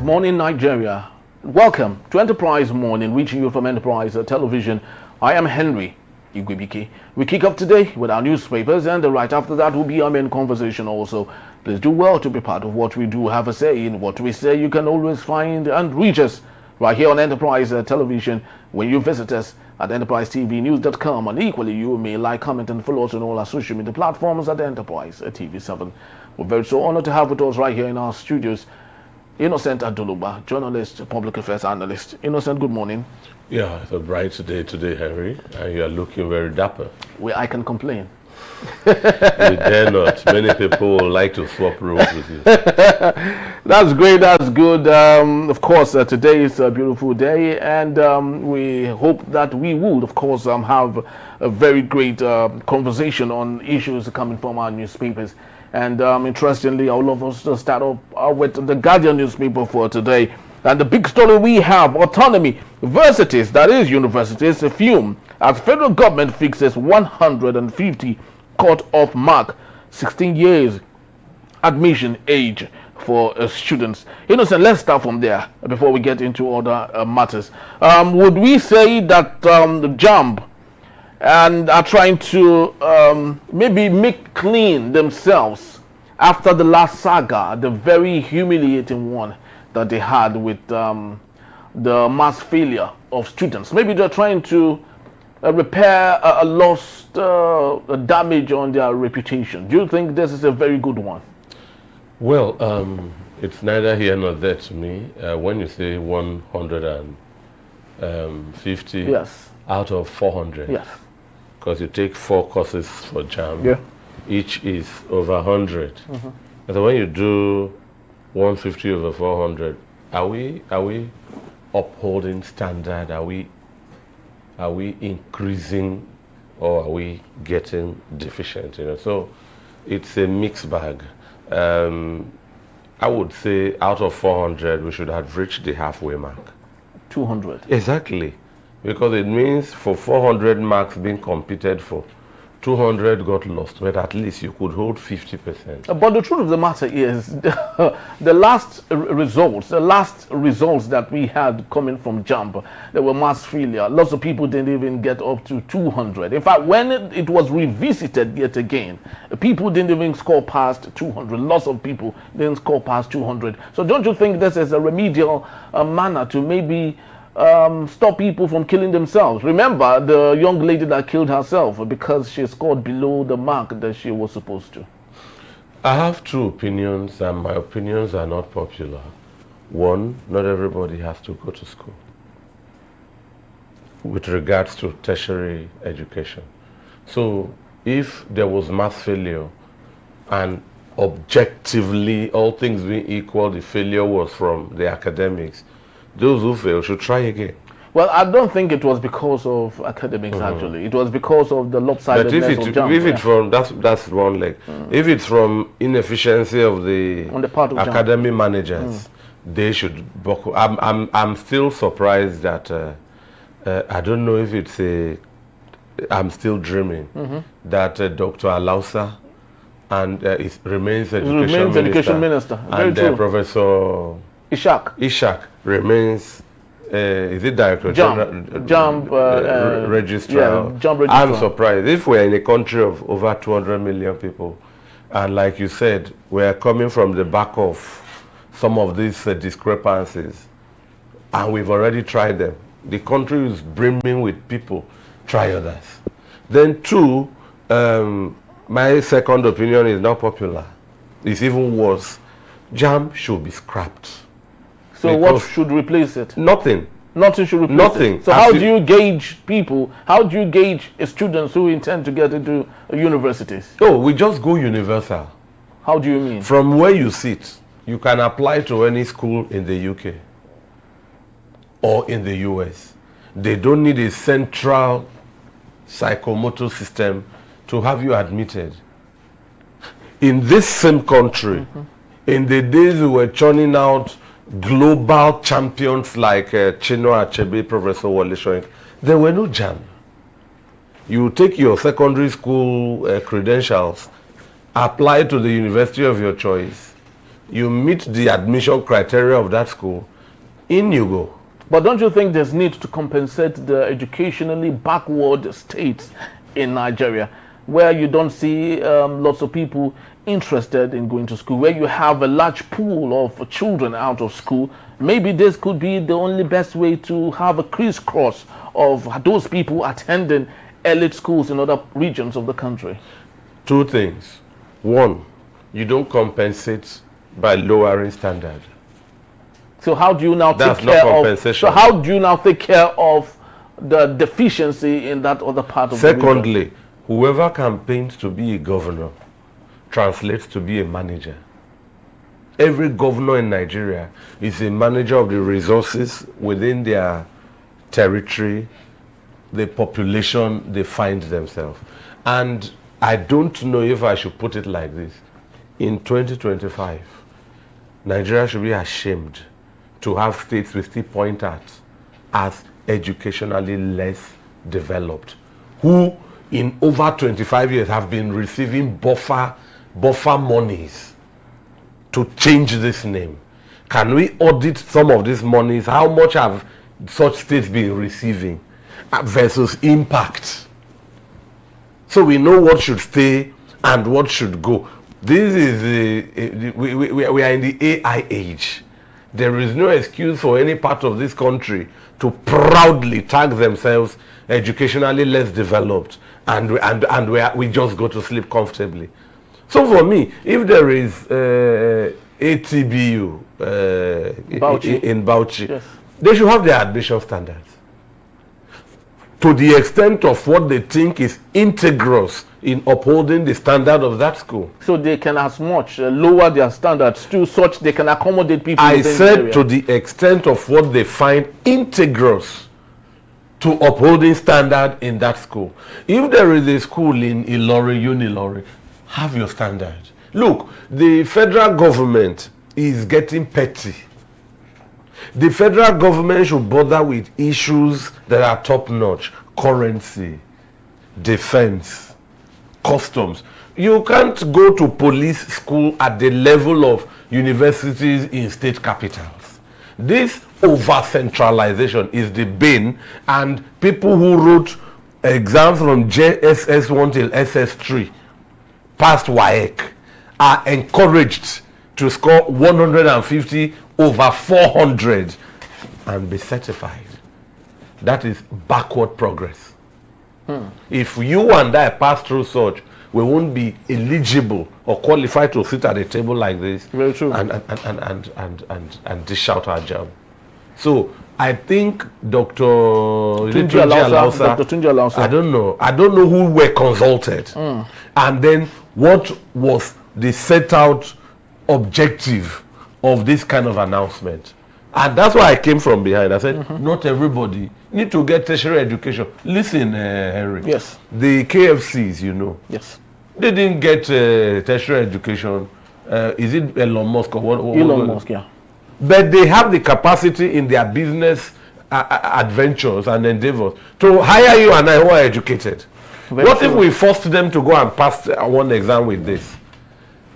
morning, Nigeria. Welcome to Enterprise Morning, reaching you from Enterprise Television. I am Henry Igwebike. We kick off today with our newspapers, and right after that will be our main conversation also. Please do well to be part of what we do have a say in. What we say you can always find and reach us right here on Enterprise Television when you visit us at enterprisetvnews.com, and equally you may like, comment and follow us on all our social media platforms at Enterprise TV7. We're very so honored to have with us right here in our studios Innocent Aduluba, journalist, public affairs analyst. Innocent, good morning. Yeah, it's a bright day today, Henry, and you are looking very dapper. Well, I can complain. You dare not. Many people would like to swap roles with you. That's great, that's good. Of course, today is a beautiful day, and we hope that we would, of course, have a very great conversation on issues coming from our newspapers. And interestingly, I would love us to start off with the Guardian newspaper for today. And the big story we have: autonomy, universities, that is universities, fume as federal government fixes 150 cut-off mark, 16 years admission age for students. Innocent, let's start from there before we get into other matters. Would we say that the JAMB and are trying to maybe make clean themselves after the last saga, the very humiliating one that they had with the mass failure of students? Maybe they're trying to repair a lost damage on their reputation. Do you think this is a very good one? Well, it's neither here nor there to me. When you say 150 yes. out of 400, yes, because you take 4 courses for JAMB, yeah, each is over 100. And so when you do 150 over 400, are we upholding standard? Are we increasing, or are we getting deficient? So it's a mixed bag. I would say out of 400, we should have reached the halfway mark. 200. Exactly, because it means for 400 marks being competed for, 200 got lost, but at least you could hold 50%. But the truth of the matter is, the last results that we had coming from JAMB, there were mass failure. Lots of people didn't even get up to 200. In fact, when it was revisited yet again, people didn't even score past 200. Lots of people didn't score past 200. So don't you think this is a remedial manner to maybe stop people from killing themselves? Remember the young lady that killed herself because she scored below the mark that she was supposed to. I have 2 opinions, and my opinions are not popular. One, not everybody has to go to school with regards to tertiary education. So if there was mass failure and objectively, all things being equal, the failure was from the academics, those who fail should try again. Well, I don't think it was because of academics, actually. It was because of the lopsidedness of JAMB. If it's from, that's one leg. If it's from inefficiency of the part of academy managers, they should buckle. I'm still surprised that, I don't know if it's I'm still dreaming, that Dr. Alausa and remains education minister. Very and true. Professor Ishak remains, is it director? JAMB registrar. Yeah, JAMB registrar. I'm surprised. If we're in a country of over 200 million people, and like you said, we're coming from the back of some of these discrepancies, and we've already tried them. The country is brimming with people. Try others. Then 2, my second opinion is not popular. It's even worse. JAMB should be scrapped. So what should replace it? Nothing. Nothing should replace it. So how do you gauge people? How do you gauge students who intend to get into universities? Oh, we just go universal. How do you mean? From where you sit, you can apply to any school in the UK or in the US. They don't need a central psychomotor system to have you admitted. In this same country, in the days we were churning out global champions like Chino Achebe, Professor Wole Soyinka, there were no JAMB. You take your secondary school credentials, apply to the university of your choice, you meet the admission criteria of that school, in you go. But don't you think there's need to compensate the educationally backward states in Nigeria, where you don't see lots of people interested in going to school, where you have a large pool of children out of school? Maybe this could be the only best way to have a crisscross of those people attending elite schools in other regions of the country. Two things. One, you don't compensate by lowering standard. So how do you now That's take not care of? compensation. So how do you now take care of the deficiency in that other part of the region? Secondly, whoever campaigns to be a governor translates to be a manager. Every governor in Nigeria is a manager of the resources within their territory, the population they find themselves. And I don't know if I should put it like this. In 2025, Nigeria should be ashamed to have states we still point at as educationally less developed, who in over 25 years have been receiving buffer monies to change this name. Can we audit some of these monies? How much have such states been receiving versus impact? So we know what should stay and what should go. This is we are in the AI age. There is no excuse for any part of this country to proudly tag themselves educationally less developed, and we just go to sleep comfortably. So for me, if there is ATBU in Bauchi, yes, they should have their admission standards to the extent of what they think is integral in upholding the standard of that school. So they can as much lower their standards to such they can accommodate people. I said to the extent of what they find integral to upholding standard in that school. If there is a school in Ilori, Unilori, have your standard. Look, the federal government is getting petty. The federal government should bother with issues that are top-notch: currency, defense, customs. You can't go to police school at the level of universities in state capitals. This over-centralization is the bane, and people who wrote exams from JSS1 till SS3 past WAEC are encouraged to score 150 over 400 and be certified. That is backward progress. If you and I pass through such, we won't be eligible or qualified to sit at a table like this. Very true. And dish out our job. So I think Dr. Tunji Alausa, I don't know who were consulted, and then what was the set out objective of this kind of announcement. And that's why I came from behind. I said, not everybody need to get tertiary education. Listen, Henry. Yes. The KFCs, you know. Yes. They didn't get tertiary education. Is it Elon Musk or what? Elon Musk, yeah. But they have the capacity in their business adventures and endeavors to hire you and I who are educated. What if we forced them to go and pass one exam with this?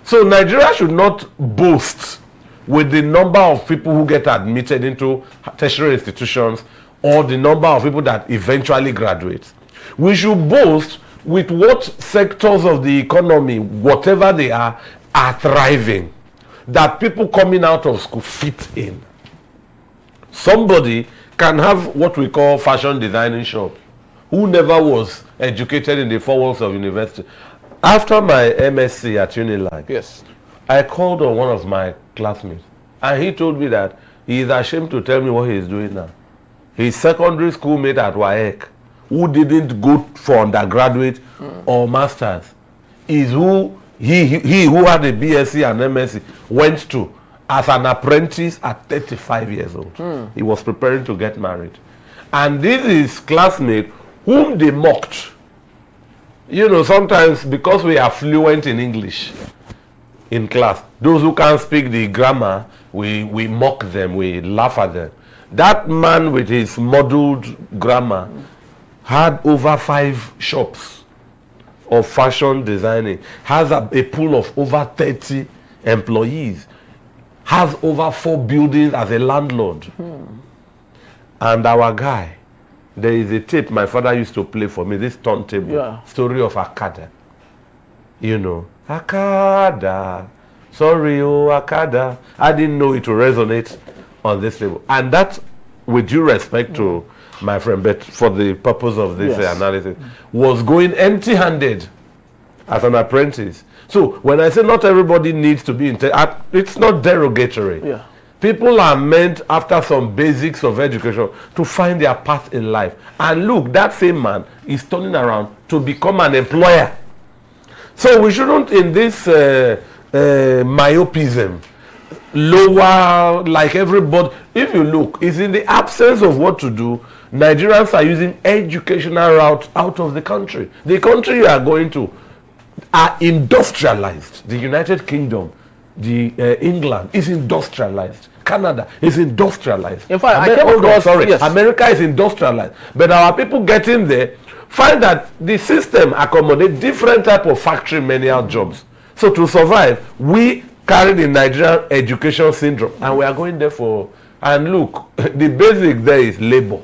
So Nigeria should not boast with the number of people who get admitted into tertiary institutions or the number of people that eventually graduate. We should boast with what sectors of the economy, whatever they are thriving, that people coming out of school fit in. Somebody can have what we call fashion designing shop, who never was educated in the four walls of university. After my MSc at Unilag, yes, I called on one of my classmates, and he told me that he is ashamed to tell me what he is doing now. His secondary school mate at WAEC, who didn't go for undergraduate or masters, is who he who had a BSc and MSc went to as an apprentice at 35 years old. He was preparing to get married. And this is classmate whom they mocked. You know, sometimes because we are fluent in English in class, those who can't speak the grammar, we mock them, we laugh at them. That man with his muddled grammar had over 5 shops of fashion designing, has a pool of over 30 employees. has over 4 buildings as a landlord. And our guy, there is a tape my father used to play for me, this turntable, story of Okada. You know, Okada, sorry, oh, Okada. I didn't know it would resonate on this level. And that, with due respect to my friend, but for the purpose of this analysis, was going empty-handed as an apprentice. So when I say not everybody needs to be it's not derogatory. Yeah. People are meant, after some basics of education, to find their path in life. And look, that same man is turning around to become an employer. So we shouldn't, in this myopism, lower like everybody. If you look, it's in the absence of what to do. Nigerians are using educational routes out of the country. The country you are going to are industrialized. The United Kingdom, England is industrialized. Canada is industrialized. In fact, America is industrialized. But our people getting there find that the system accommodates different type of factory manual jobs. So to survive, we carry the Nigerian education syndrome, and we are going there for. And look, the basic there is labor.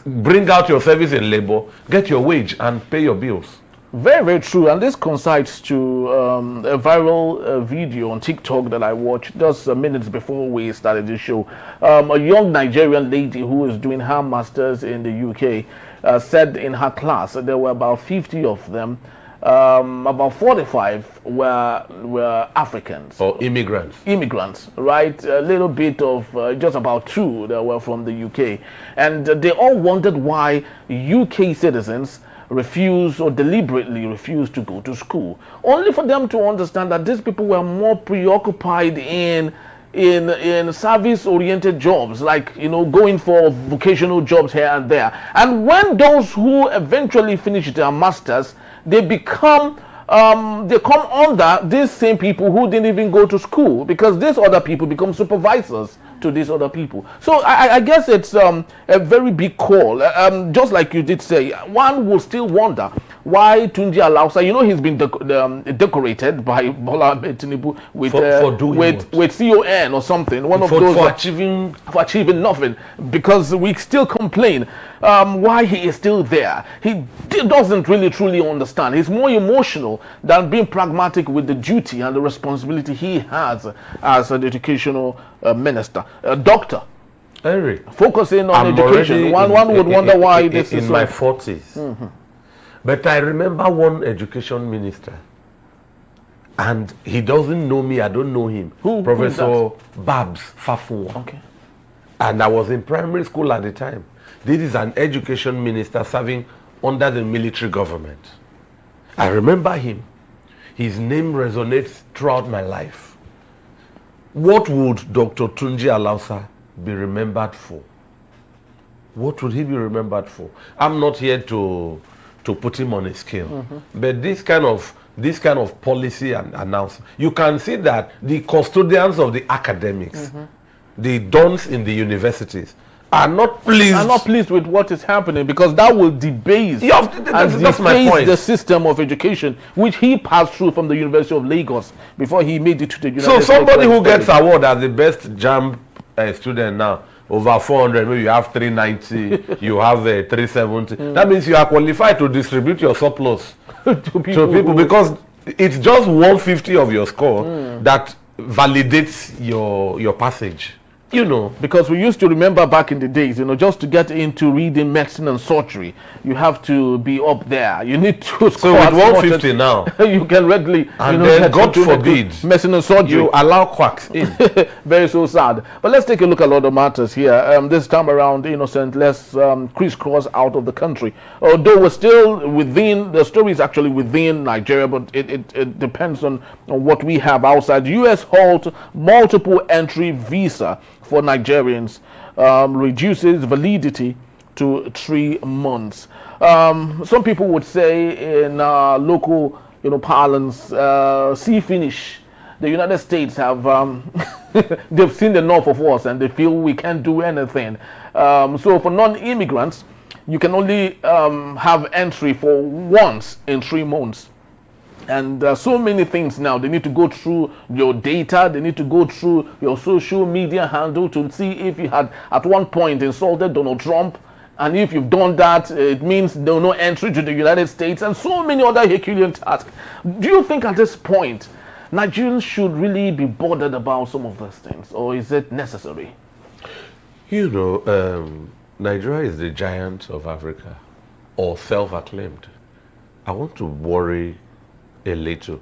Bring out your service in labor, get your wage, and pay your bills. Very, very true. And this coincides to a viral video on TikTok that I watched just minutes before we started the show. A young Nigerian lady who is doing her master's in the UK said in her class that there were about 50 of them. About 45 were Africans. Or immigrants. Immigrants, right? A little bit of just about 2 that were from the UK. And they all wondered why UK citizens refuse or deliberately refuse to go to school, only for them to understand that these people were more preoccupied in service-oriented jobs, like, you know, going for vocational jobs here and there. And when those who eventually finish their masters, they come under these same people who didn't even go to school, because these other people become supervisors to these other people. So I guess it's a very big call. Just like you did say, one will still wonder why Tunji Alausa, you know, he's been decorated by Bola Tinubu with CON or something. One of those for achieving nothing, because we still complain why he is still there. He doesn't really truly understand. He's more emotional than being pragmatic with the duty and the responsibility he has as an educational minister. Doctor, Henry, focusing on education. One would wonder why this is in my 40s. But I remember one education minister, and he doesn't know me, I don't know him. Professor Babs Fafunwa. Okay. And I was in primary school at the time. This is an education minister serving under the military government. I remember him. His name resonates throughout my life. What would Dr. Tunji Alausa be remembered for? What would he be remembered for? I'm not here to put him on a scale, but this kind of policy and announcement, you can see that the custodians of the academics, the dons in the universities, are not pleased with what is happening, because that will debase that's my point. The system of education which he passed through from the University of Lagos before he made it to the United States. So somebody who gets award as the best JAMB student now, over 400, maybe you have 390, you have 370. That means you are qualified to distribute your surplus to people because it's just 150 of your score that validates your passage. You know, because we used to remember back in the days, you know, just to get into reading medicine and surgery, you have to be up there. You need to score. So with 150 now, you can readily, and then God forbid, medicine and surgery, you allow quacks in. Very so sad. But let's take a look at other matters here. This time around, innocent, let's crisscross out of the country. Although we're still within, the story is actually within Nigeria, but it depends on what we have outside. U.S. halt multiple entry visa for Nigerians, reduces validity to 3 months. Some people would say in local, parlance, see finish. The United States have they've seen enough of us, and they feel we can't do anything. So for non-immigrants, you can only have entry for once in 3 months. And there are so many things now. They need to go through your data. They need to go through your social media handle to see if you had at one point insulted Donald Trump. And if you've done that, it means there no entry to the United States and so many other Herculean tasks. Do you think at this point, Nigerians should really be bothered about some of those things? Or is it necessary? You know, Nigeria is the giant of Africa, or self-acclaimed. I want to worry a little.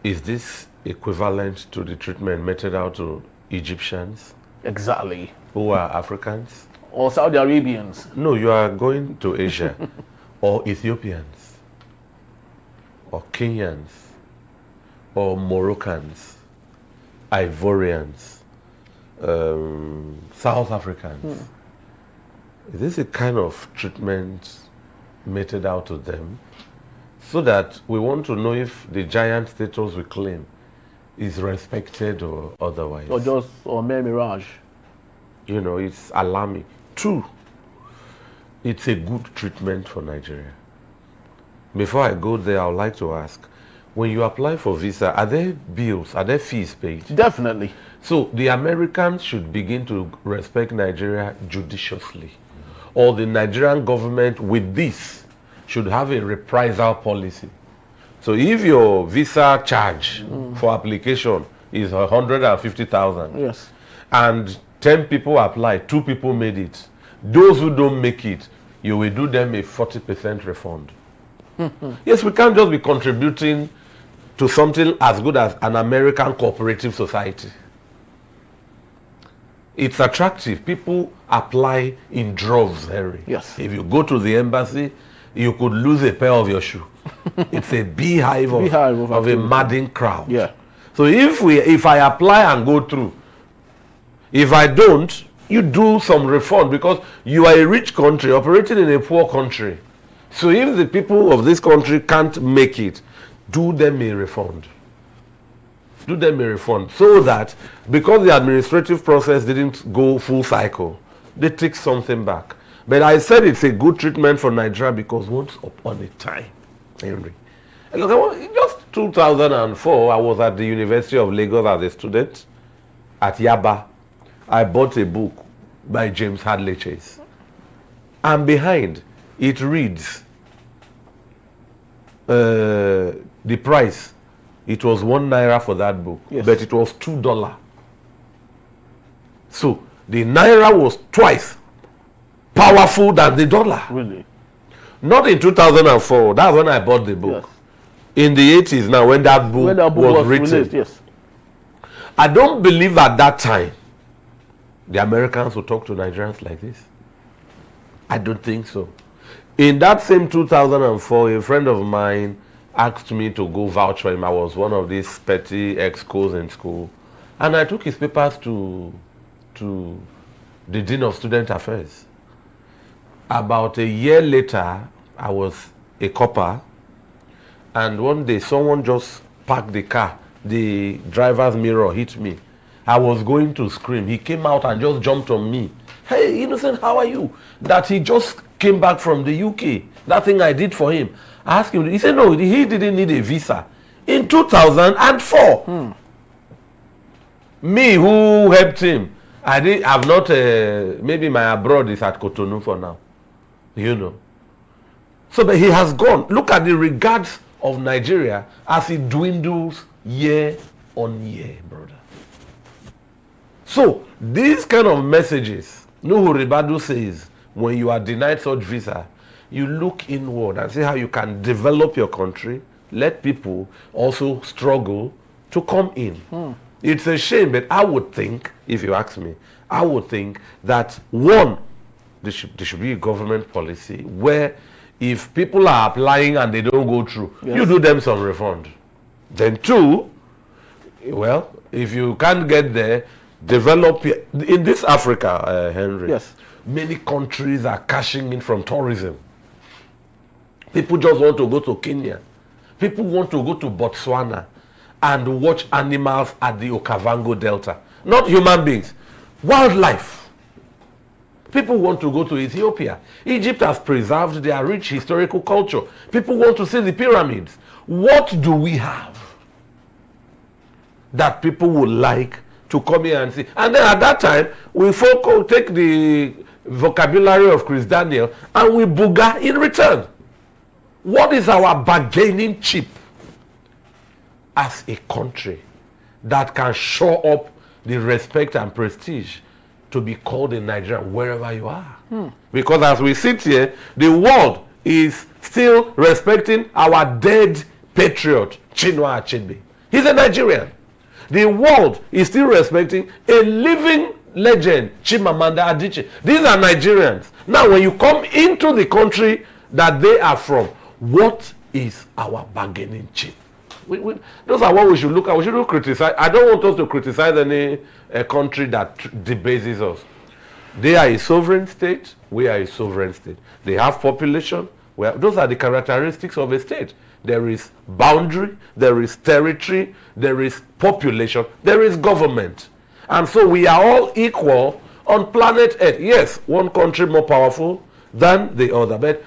Is this equivalent to the treatment meted out to Egyptians? Exactly. Who are Africans? Or Saudi Arabians? No, you are going to Asia. Or Ethiopians, or Kenyans, or Moroccans, Ivorians, South Africans. Is this a kind of treatment meted out to them? So that we want to know if the giant status we claim is respected or otherwise. Or mere mirage. You know, it's alarming. True, it's a good treatment for Nigeria. Before I go there, I would like to ask, when you apply for visa, are there bills, are there fees paid? Definitely. So the Americans should begin to respect Nigeria judiciously. Or the Nigerian government with this should have a reprisal policy. So if your visa charge for application is 150,000, yes, and 10 people apply, 2 people made it, those who don't make it, you will do them a 40% refund. Yes, we can't just be contributing to something as good as an American cooperative society. It's attractive. People apply in droves, Henry. Yes. If you go to the embassy, you could lose a pair of your shoes. It's a beehive of a madding crowd. Yeah. So if I apply and go through, if I don't, you do some refund because you are a rich country operating in a poor country. So if the people of this country can't make it, do them a refund. Do them a refund so that because the administrative process didn't go full cycle, they take something back. But I said it's a good treatment for Nigeria because once upon a time, Henry, look, just 2004, I was at the University of Lagos as a student at Yaba. I bought a book by James Hadley Chase. And behind, it reads, the price, it was ₦1 for that book, yes, but it was $2. So the naira was twice powerful than the dollar. Really? Not in 2004. That's when I bought the book. Yes. In the 80s now, when that book, was written. Released, yes. I don't believe at that time the Americans would talk to Nigerians like this. I don't think so. In that same 2004, a friend of mine asked me to go vouch for him. I was one of these petty excos in school. And I took his papers to the Dean of Student Affairs. About a year later, I was a copper. And one day, someone just parked the car. The driver's mirror hit me. I was going to scream. He came out and just jumped on me. Hey, innocent, how are you? That he just came back from the UK. That thing I did for him. I asked him. He said, no, he didn't need a visa. In 2004. Me who helped him. I've not, maybe my abroad is at Cotonou for now. You know. So, but he has gone. Look at the regards of Nigeria as it dwindles year on year, brother. So, these kind of messages, Nuhu Ribadu says, when you are denied such visa, you look inward and see how you can develop your country, let people also struggle to come in. It's a shame, but I would think, if you ask me, I would think that one, there should be a government policy where if people are applying and they don't go through, yes, you do them some refund. Then two, well, if you can't get there, develop in this Africa, Henry. Yes. Many countries are cashing in from tourism. People just want to go to Kenya. People want to go to Botswana and watch animals at the Okavango Delta. Not human beings, wildlife. People want to go to Ethiopia. Egypt has preserved their rich historical culture. People want to see the pyramids. What do we have that people would like to come here and see? And then at that time, we take the vocabulary of Chris Daniel and we booga in return. What is our bargaining chip as a country that can show up the respect and prestige to be called a Nigerian wherever you are? Because as we sit here, the world is still respecting our dead patriot, Chinua Achebe. He's a Nigerian. The world is still respecting a living legend, Chimamanda Adichie. These are Nigerians. Now, when you come into the country that they are from, what is our bargaining chip? Those are what we should look at. We shouldn't criticize. I don't want us to criticize any country that debases us. They are a sovereign state. We are a sovereign state. They have population. Those are the characteristics of a state. There is boundary. There is territory. There is population. There is government. And so we are all equal on planet Earth. Yes, one country more powerful than the other. But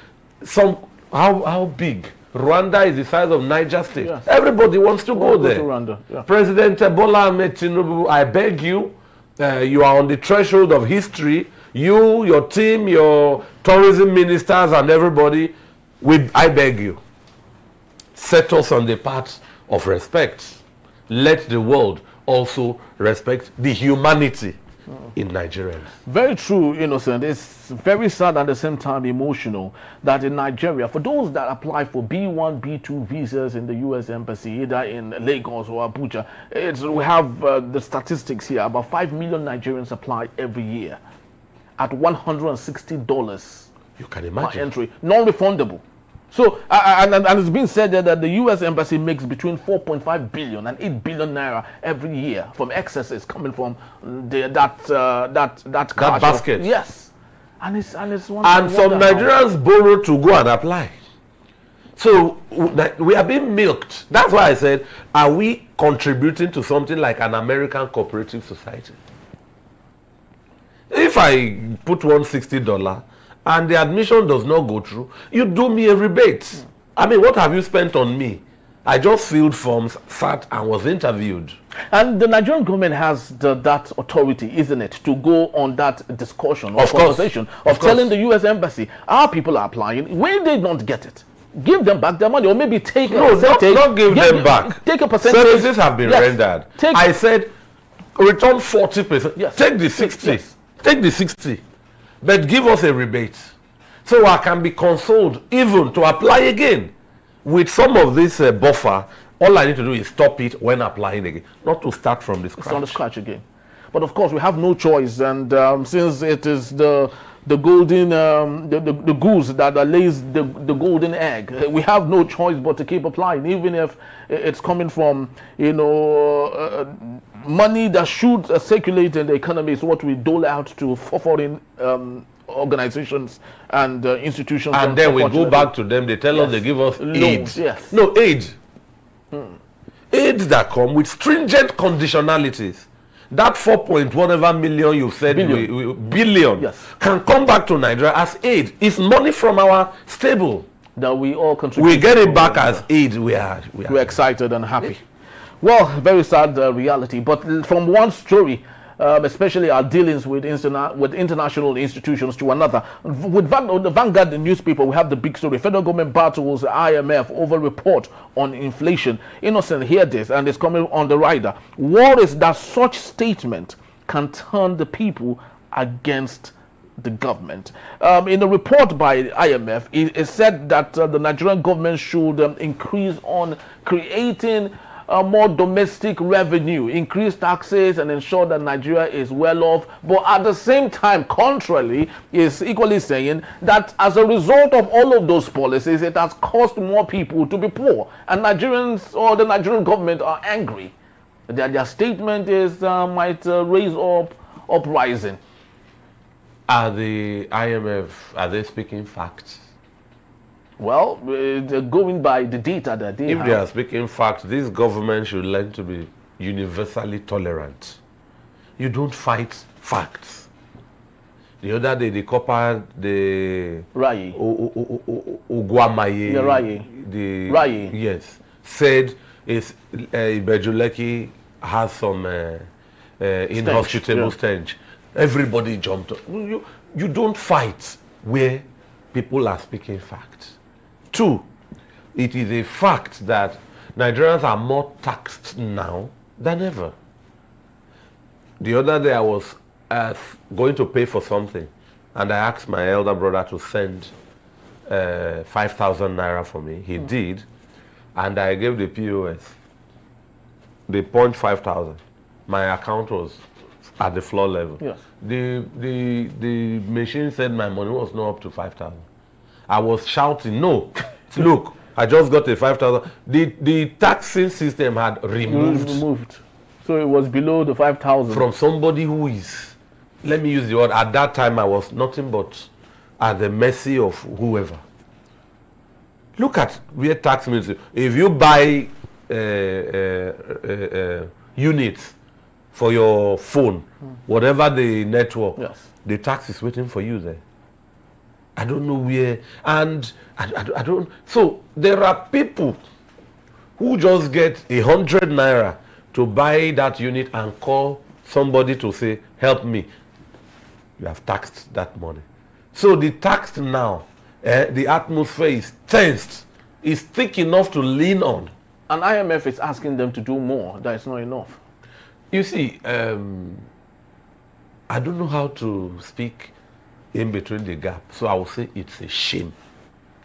how big? Rwanda is the size of Niger State. Yes. Everybody wants to go there. To Rwanda. Yeah. President Bola Ahmed Tinubu, I beg you, you are on the threshold of history. You, your team, your tourism ministers and everybody, I beg you, set us on the path of respect. Let the world also respect the humanity in Nigerians. Very true, Innocent. It's very sad at the same time emotional that in Nigeria, for those that apply for B1, B2 visas in the U.S. Embassy, either in Lagos or Abuja, we have the statistics here. About 5 million Nigerians apply every year at $160 you can imagine. per entry, non-refundable. So, and it's been said that the U.S. Embassy makes between 4.5 billion and 8 billion naira every year from excesses coming from that basket. Yes, and some Nigerians borrow to go and apply. So we are being milked. That's why I said, are we contributing to something like an American cooperative society? If I put $160 and the admission does not go through, you do me a rebate. I mean, what have you spent on me? I just filled forms, sat and was interviewed. And the Nigerian government has that authority, isn't it, to go on that discussion or conversation of telling the U.S. Embassy, our people are applying, when they don't get it, give them back their money, or maybe take a percentage. Not give them back. Take a percentage. Services have been rendered. I said, return 40%. Yes. Take the 60. Yes. Take the 60. But give us a rebate so I can be consoled even to apply again. With some of this buffer, all I need to do is stop it when applying again, not to start from the scratch. It's on the scratch again. But of course, we have no choice, and since it is the golden the goose that lays the golden egg, we have no choice but to keep applying, even if it's coming from money that should circulate in the economy. Is what we dole out to foreign organizations and institutions. And then we go back to them. They tell us they give us loans. Aid. Yes. No, aid. Aids that come with stringent conditionalities. That 4.whatever million you said, billion yes, can come back to Nigeria as aid. It's money from our stable that we all contribute. We get it back as aid. We're excited and happy. Well, very sad reality. But from one story, especially our dealings with international institutions, to another. With the Vanguard newspaper, we have the big story. Federal government battles IMF over report on inflation. Innocent, hear this, and it's coming on the rider. Worries that such statement can turn the people against the government. In a report by IMF, it said that the Nigerian government should increase on creating more domestic revenue, increase taxes, and ensure that Nigeria is well off. But at the same time, contrarily, is equally saying that as a result of all of those policies, it has caused more people to be poor. And Nigerians or the Nigerian government are angry. Their statement is might raise up uprising. Are the IMF, are they speaking facts? Well, they're going by the data that they have. If they are speaking facts, this government should learn to be universally tolerant. You don't fight facts. The other day, the copper, the Rai. Uguamaye, The Rai. the Rai. yes, said is Ibejuleki has some inhospitable stench. Everybody jumped up. You don't fight where people are speaking facts. 2, it is a fact that Nigerians are more taxed now than ever. The other day I was going to pay for something, and I asked my elder brother to send 5,000 naira for me. He did, and I gave the POS. They point 5,000. My account was at the floor level. Yes. The machine said my money was not up to 5,000. I was shouting, no, look, I just got a 5,000. The taxing system had removed. So it was below the 5,000. From somebody who is, let me use the word, at that time I was nothing but at the mercy of whoever. Look at where tax means. If you buy units for your phone, whatever the network, yes, the tax is waiting for you there. I don't know where, and I don't. So there are people who just get 100 naira to buy that unit and call somebody to say, help me. You have taxed that money. So the taxed now, the atmosphere is tensed, is thick enough to lean on. And IMF is asking them to do more. That is not enough. You see, I don't know how to speak in between the gap. So I will say it's a shame.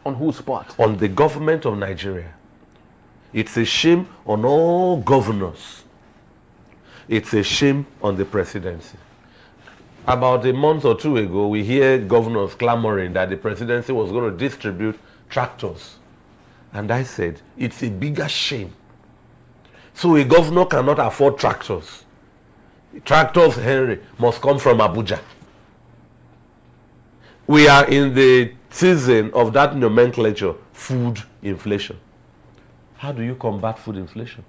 On whose part? On the government of Nigeria. It's a shame on all governors. It's a shame on the presidency. About a month or 2 ago, we hear governors clamoring that the presidency was going to distribute tractors. And I said, it's a bigger shame. So a governor cannot afford tractors. Tractors, Henry, must come from Abuja. We are in the season of that nomenclature, food inflation. How do you combat food inflation?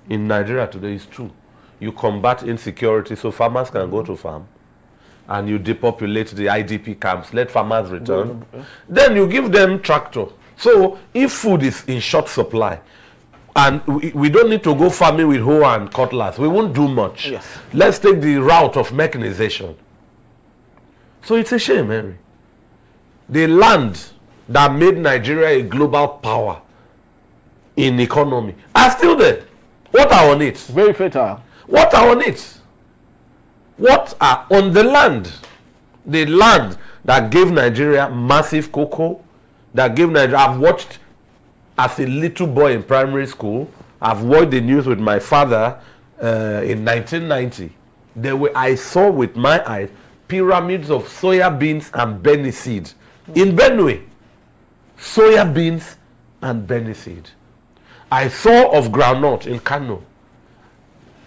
In Nigeria today, it's true. You combat insecurity so farmers can go to farm, and you depopulate the IDP camps, let farmers return. Then you give them tractor. So if food is in short supply, and we don't need to go farming with hoe and cutlass, we won't do much. Yes. Let's take the route of mechanization. So it's a shame, Henry. The land that made Nigeria a global power in economy are still there. What are on it? Very fertile. What are on it? What are on the land? The land that gave Nigeria massive cocoa, that gave Nigeria, I've watched as a little boy in primary school, I've watched the news with my father in 1990. I saw with my eyes pyramids of soya beans and Benny seed in Benue. Soya beans and Benny seed. I saw of groundnut in Kanu.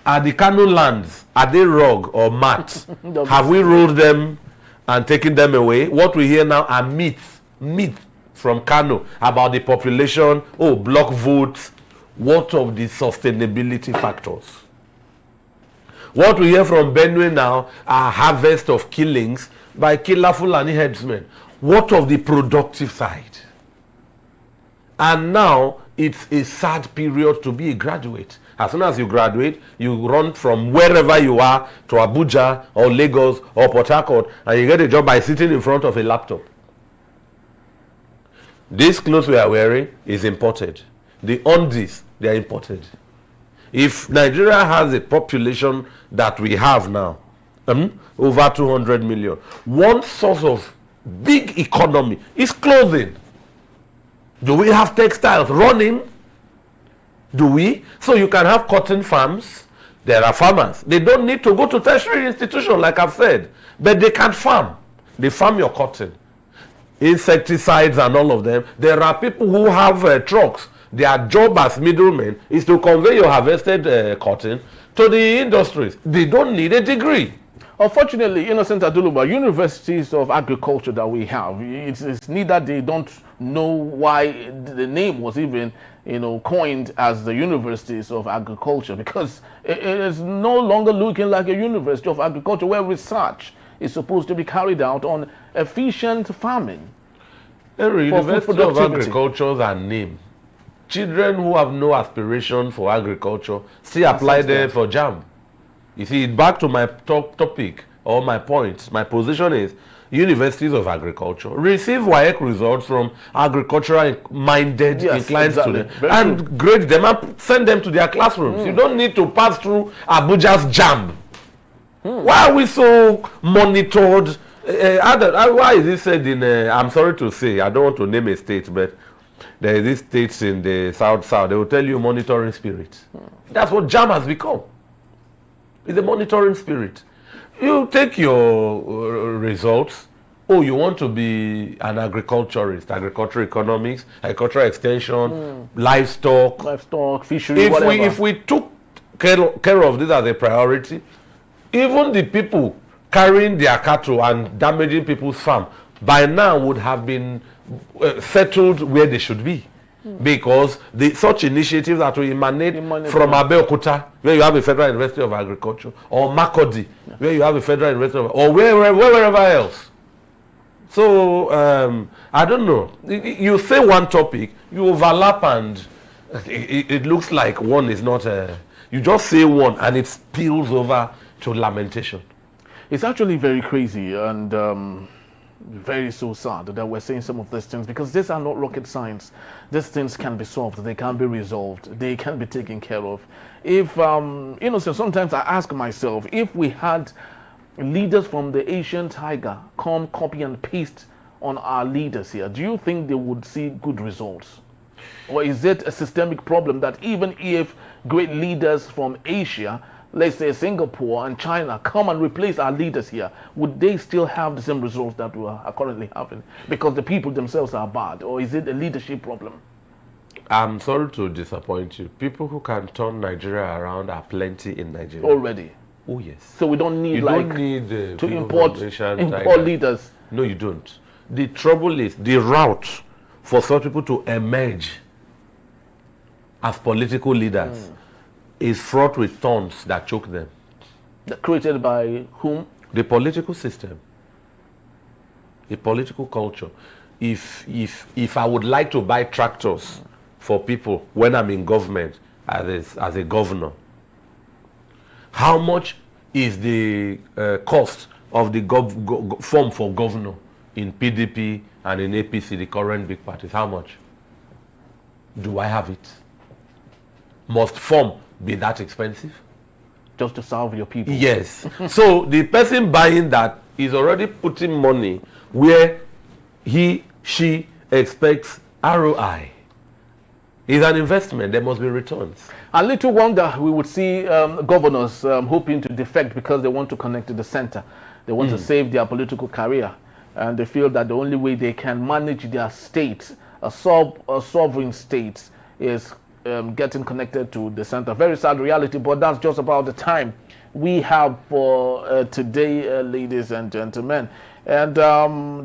Are the Kanu lands, are they rug or mat? Have we rolled them and taken them away? What we hear now are myths from Kanu about the population, block votes. What of the sustainability factors? What we hear from Benue now are harvest of killings by killer Fulani headsmen. What of the productive side? And now it's a sad period to be a graduate. As soon as you graduate, you run from wherever you are to Abuja or Lagos or Port Harcourt, and you get a job by sitting in front of a laptop. These clothes we are wearing is imported. The undies, they are imported. If Nigeria has a population that we have now, over 200 million, one source of big economy is clothing. Do we have textiles running? Do we? So you can have cotton farms. There are farmers. They don't need to go to tertiary institution, like I've said, but they can farm. They farm your cotton. Insecticides and all of them. There are people who have trucks. Their job as middlemen is to convey your harvested cotton to the industries. They don't need a degree. Unfortunately, Innocent Aduluba, universities of agriculture that we have, it's neither they don't know why the name was even, coined as the universities of agriculture, because it is no longer looking like a university of agriculture where research is supposed to be carried out on efficient farming. University of Agriculture and name. Children who have no aspiration for agriculture still apply there for JAMB. You see, back to my topic or my point, my position is universities of agriculture receive WAEC results from agricultural-minded inclined students and grade them and send them to their classrooms. You don't need to pass through Abuja's JAMB. Why are we so monitored? Why is it said in, I'm sorry to say, I don't want to name a state, but there is these states in the south, they will tell you monitoring spirit. That's what JAMB has become. It's a monitoring spirit. You take your results. Oh, you want to be an agriculturist, agricultural economics, agricultural extension, livestock, fishery, whatever. If we took care of this as a priority, even the people carrying their cattle and damaging people's farm by now would have been settled where they should be. Because such initiatives that will emanate from Abeokuta, where you have a Federal University of Agriculture, or Makurdi, where you have a Federal University of, or wherever else. So, I don't know. You say one topic, you overlap, and it looks like one is not you just say one, and it spills over to lamentation. It's actually very crazy, and very so sad that we're saying some of these things, because these are not rocket science. These things can be solved, they can be resolved, they can be taken care of. If so sometimes I ask myself, if we had leaders from the Asian tiger come copy and paste on our leaders here, do you think they would see good results? Or is it a systemic problem that even if great leaders from Asia, let's say Singapore and China, come and replace our leaders here, would they still have the same results that we are currently having? Because the people themselves are bad, or is it a leadership problem? I'm sorry to disappoint you. People who can turn Nigeria around are plenty in Nigeria. Already? Oh, yes. So we don't need to import leaders? No, you don't. The trouble is, the route for such people to emerge as political leaders is fraught with thorns that choke them. Created by whom? The political system. The political culture. If I would like to buy tractors for people when I'm in government as a governor, how much is the cost of the form for governor in PDP and in APC, the current big parties? How much? Do I have it? Must form be that expensive? Just to serve your people? Yes. So the person buying that is already putting money where she expects ROI. It's an investment. There must be returns. A little wonder we would see governors hoping to defect because they want to connect to the center. They want to save their political career, and they feel that the only way they can manage their state, a sovereign state, is getting connected to the center. Very sad reality, but that's just about the time we have for today, ladies and gentlemen. And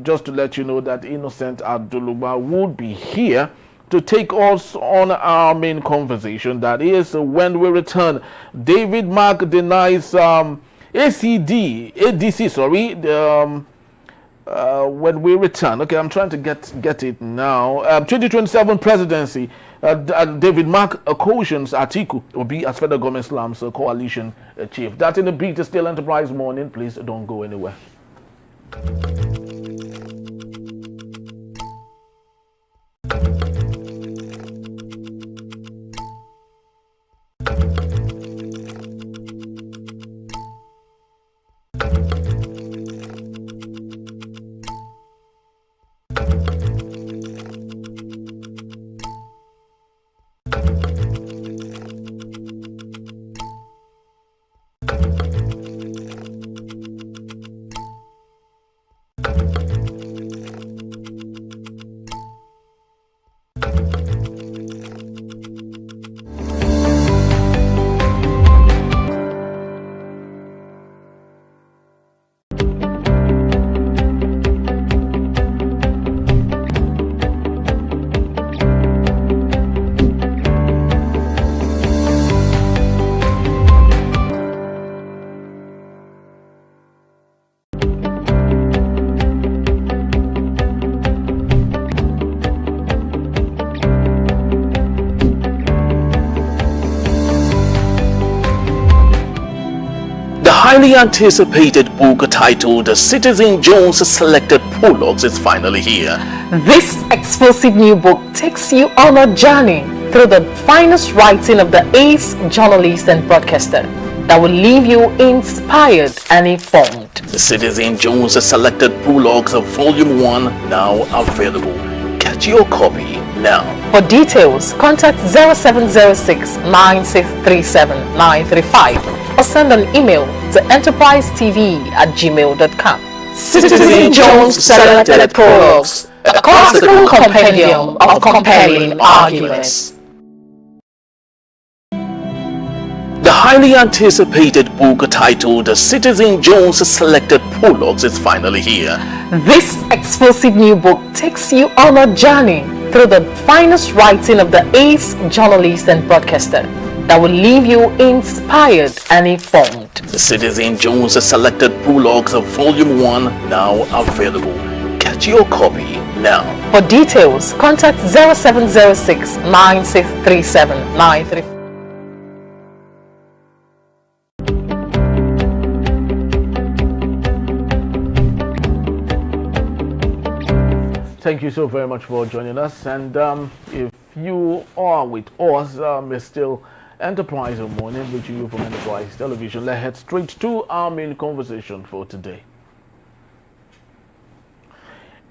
just to let you know that Innocent Aduluba would be here to take us on our main conversation. That is when we return. David Mark denies ADC, sorry, when we return. Okay, I'm trying to get it now. 2027 presidency. David Mark cautions Atiku Obi as federal government slams coalition chief. That's in the Beat Still Enterprise Morning. Please don't go anywhere. highly anticipated book titled Citizen Jones Selected Prologues is finally here. This explosive new book takes you on a journey through the finest writing of the ace journalist and broadcaster that will leave you inspired and informed. Citizen Jones Selected Prologues of Volume 1 now available. Get your copy now. For details, contact 0706 9637 935 or send an email to enterprisetv@gmail.com. Citizen Jones Selected Prologues, a classical compendium of compelling arguments. The highly anticipated book titled Citizen Jones Selected Prologues is finally here. This explosive new book takes you on a journey through the finest writing of the ace journalist and broadcaster that will leave you inspired and informed. Citizen Jones Selected Prologues of Volume 1 now available. Get your copy now. For details, contact 0706 9637 935. Thank you so very much for joining us. And if you are with us, it's still Enterprise Morning, reaching you from Enterprise Television. Let's head straight to our main conversation for today.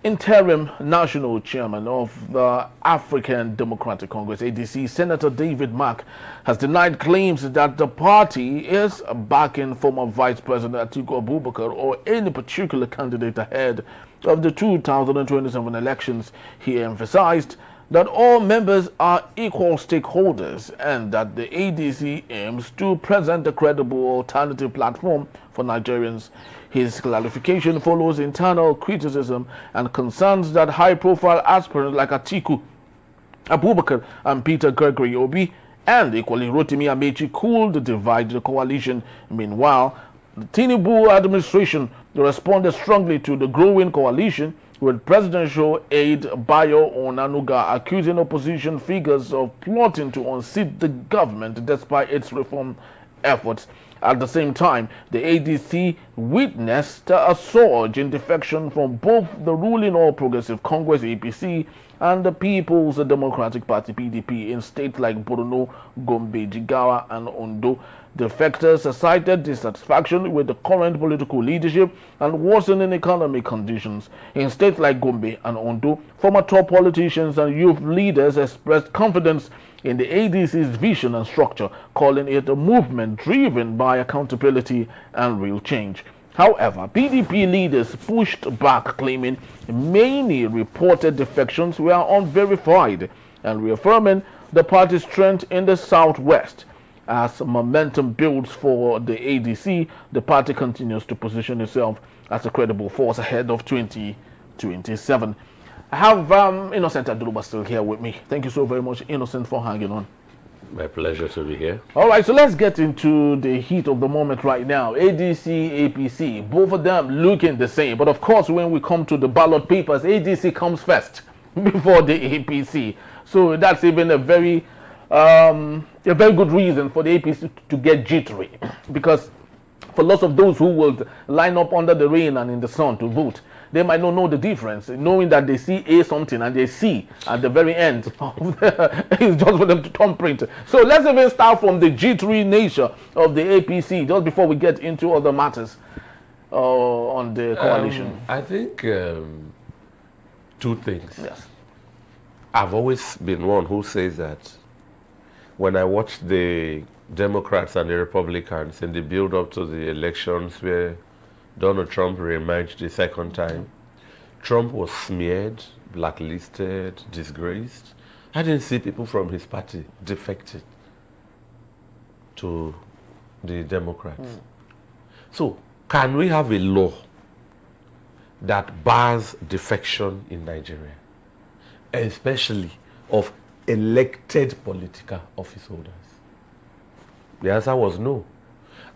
Interim National Chairman of the African Democratic Congress, ADC, Senator David Mark, has denied claims that the party is backing former Vice President Atiku Abubakar or any particular candidate ahead of the 2027 elections. He emphasized that all members are equal stakeholders and that the ADC aims to present a credible alternative platform for Nigerians. His clarification follows internal criticism and concerns that high-profile aspirants like Atiku Abubakar and Peter Obi and equally Rotimi Amechi could divide the coalition. Meanwhile, the Tinubu administration responded strongly to the growing coalition, with presidential aide Bayo Onanuga accusing opposition figures of plotting to unseat the government despite its reform efforts. At the same time, the ADC witnessed a surge in defection from both the ruling All Progressive Congress APC and the People's Democratic Party PDP in states like Borno, Gombe, Jigawa, and Ondo. Defectors cited dissatisfaction with the current political leadership and worsening economic conditions. In states like Gombe and Ondo, former top politicians and youth leaders expressed confidence in the ADC's vision and structure, calling it a movement driven by accountability and real change. However, PDP leaders pushed back, claiming many reported defections were unverified and reaffirming the party's strength in the southwest. As momentum builds for the ADC, the party continues to position itself as a credible force ahead of 2027. I have Innocent Aduruba still here with me. Thank you so very much, Innocent, for hanging on. My pleasure to be here. All right, so let's get into the heat of the moment right now. ADC, APC, both of them looking the same. But of course, when we come to the ballot papers, ADC comes first before the APC. So that's even a very good reason for the APC to get jittery. Because for lots of those who will line up under the rain and in the sun to vote, they might not know the difference, knowing that they see A something and they see at the very end it's just for them to thumbprint. So let's even start from the jittery nature of the APC just before we get into other matters on the coalition. I think two things. Yes. I've always been one who says that when I watch the Democrats and the Republicans in the build-up to the elections where Donald Trump reemerged the second time, Trump was smeared, blacklisted, disgraced. I didn't see people from his party defected to the Democrats. So, can we have a law that bars defection in Nigeria, especially of elected political office holders? The answer was no.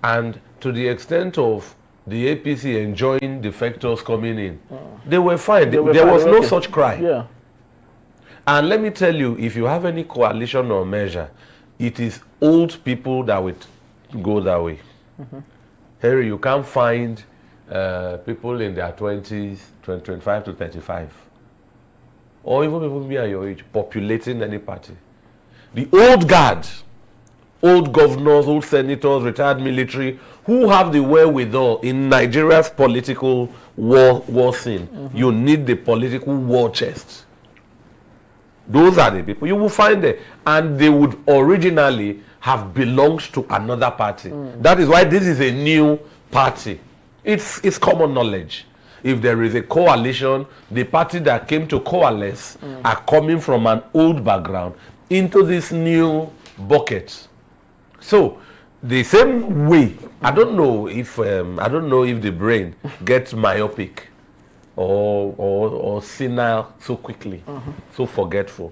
And to the extent of the APC enjoying defectors coming in, they were fine. There was no such cry. Yeah. And let me tell you, if you have any coalition or measure, it is old people that would go that way. Harry, you can't find people in their 20s, 25 to 35, or even people be at your age, populating any party. The old guard, old governors, old senators, retired military, who have the wherewithal in Nigeria's political war scene. You need the political war chest. Those are the people you will find there, and they would originally have belonged to another party. That is why this is a new party. It's common knowledge. If there is a coalition, the party that came to coalesce are coming from an old background into this new bucket. So the same way, I don't know if the brain gets myopic or senile so quickly, so forgetful.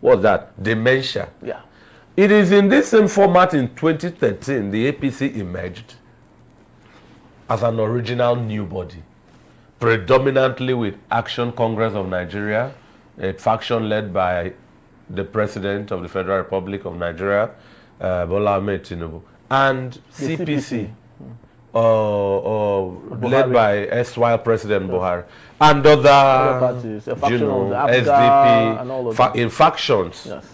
What's that? Dementia. Yeah. It is in this same format in 2013 the APC emerged as an original new body, predominantly with Action Congress of Nigeria, a faction led by the President of the Federal Republic of Nigeria, Bola Ahmed Tinubu, and CPC. Led by erstwhile President Buhari, and other parties, a faction of the Abuja SDP, and all of in factions. Yes.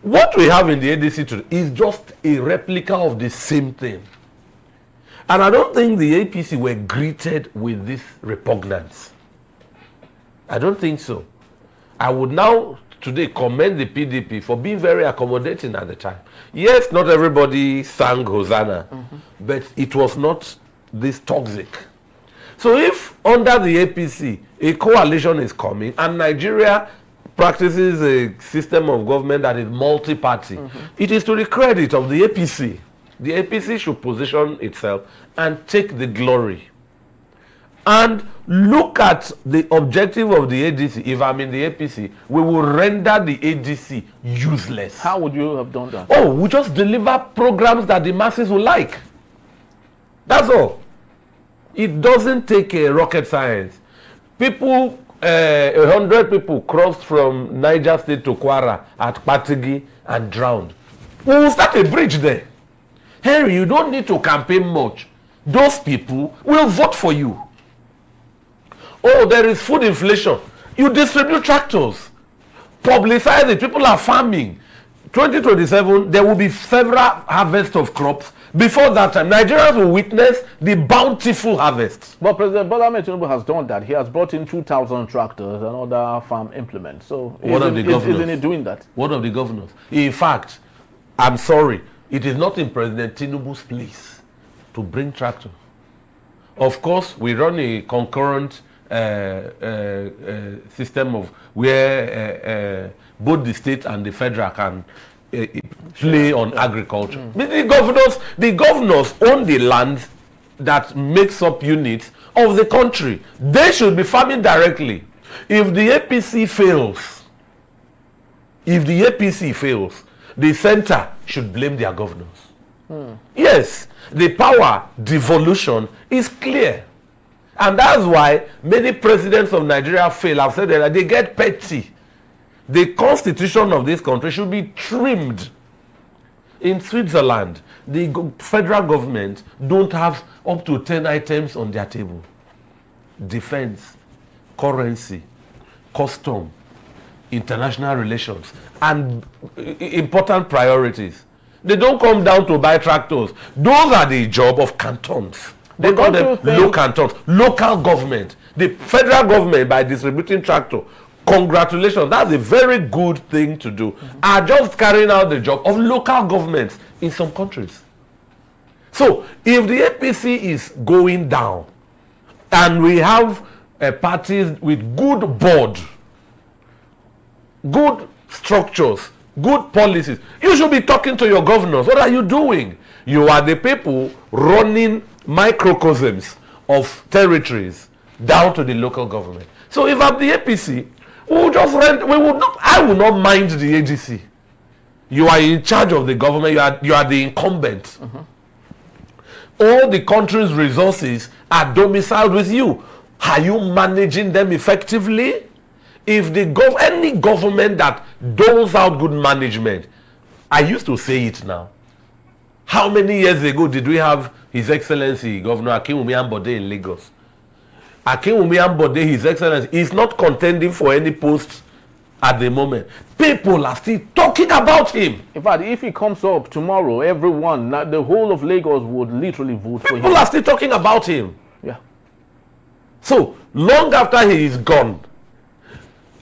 What we have in the ADC today is just a replica of the same thing. And I don't think the APC were greeted with this repugnance. I don't think so. I would now today commend the PDP for being very accommodating at the time. Yes, not everybody sang Hosanna, but it was not this toxic. So if under the APC a coalition is coming and Nigeria practices a system of government that is multi-party, it is to the credit of the APC. The APC should position itself and take the glory. And look at the objective of the ADC. If I'm in the APC, we will render the ADC useless. How would you have done that? Oh, we just deliver programs that the masses will like. That's all. It doesn't take a rocket science. People, 100 people crossed from Niger State to Kwara at Patigi and drowned. We will start a bridge there. Harry, you don't need to campaign much. Those people will vote for you. Oh, there is food inflation. You distribute tractors. Publicize it. People are farming. 2027, there will be several harvests of crops. Before that time, Nigerians will witness the bountiful harvest. But President Bola Ahmed Tinubu has done that. He has brought in 2,000 tractors and other farm implements. So isn't he doing that? What of the governors? In fact, I'm sorry, it is not in President Tinubu's place to bring tractors. Of course, we run a concurrent system of where both the state and the federal can play on agriculture. The governors own the land that makes up units of the country. They should be farming directly. If the APC fails, the center should blame their governors. Yes, the power devolution is clear. And that's why many presidents of Nigeria fail. I've said that they get petty. The constitution of this country should be trimmed. In Switzerland, the federal government don't have up to 10 items on their table. Defense, currency, custom, international relations, and important priorities. They don't come down to buy tractors. Those are the job of cantons. They call them local government. The federal government, by distributing tractor, congratulations, that's a very good thing to do, are just carrying out the job of local governments in some countries. So if the APC is going down and we have parties with good board, good structures, good policies, you should be talking to your governors. What are you doing? You are the people running microcosms of territories down to the local government. So if I'm the APC, I will not mind the ADC. You are in charge of the government, you are the incumbent. All the country's resources are domiciled with you. Are you managing them effectively? If any government that doles out good management, I used to say it now, How many years ago did we have His Excellency Governor Akinwumi Ambode in Lagos? Akinwumi Ambode, His Excellency, is not contending for any post at the moment. People are still talking about him. In fact, if he comes up tomorrow, everyone, the whole of Lagos would literally vote for him. People are still talking about him. Yeah. So, long after he is gone,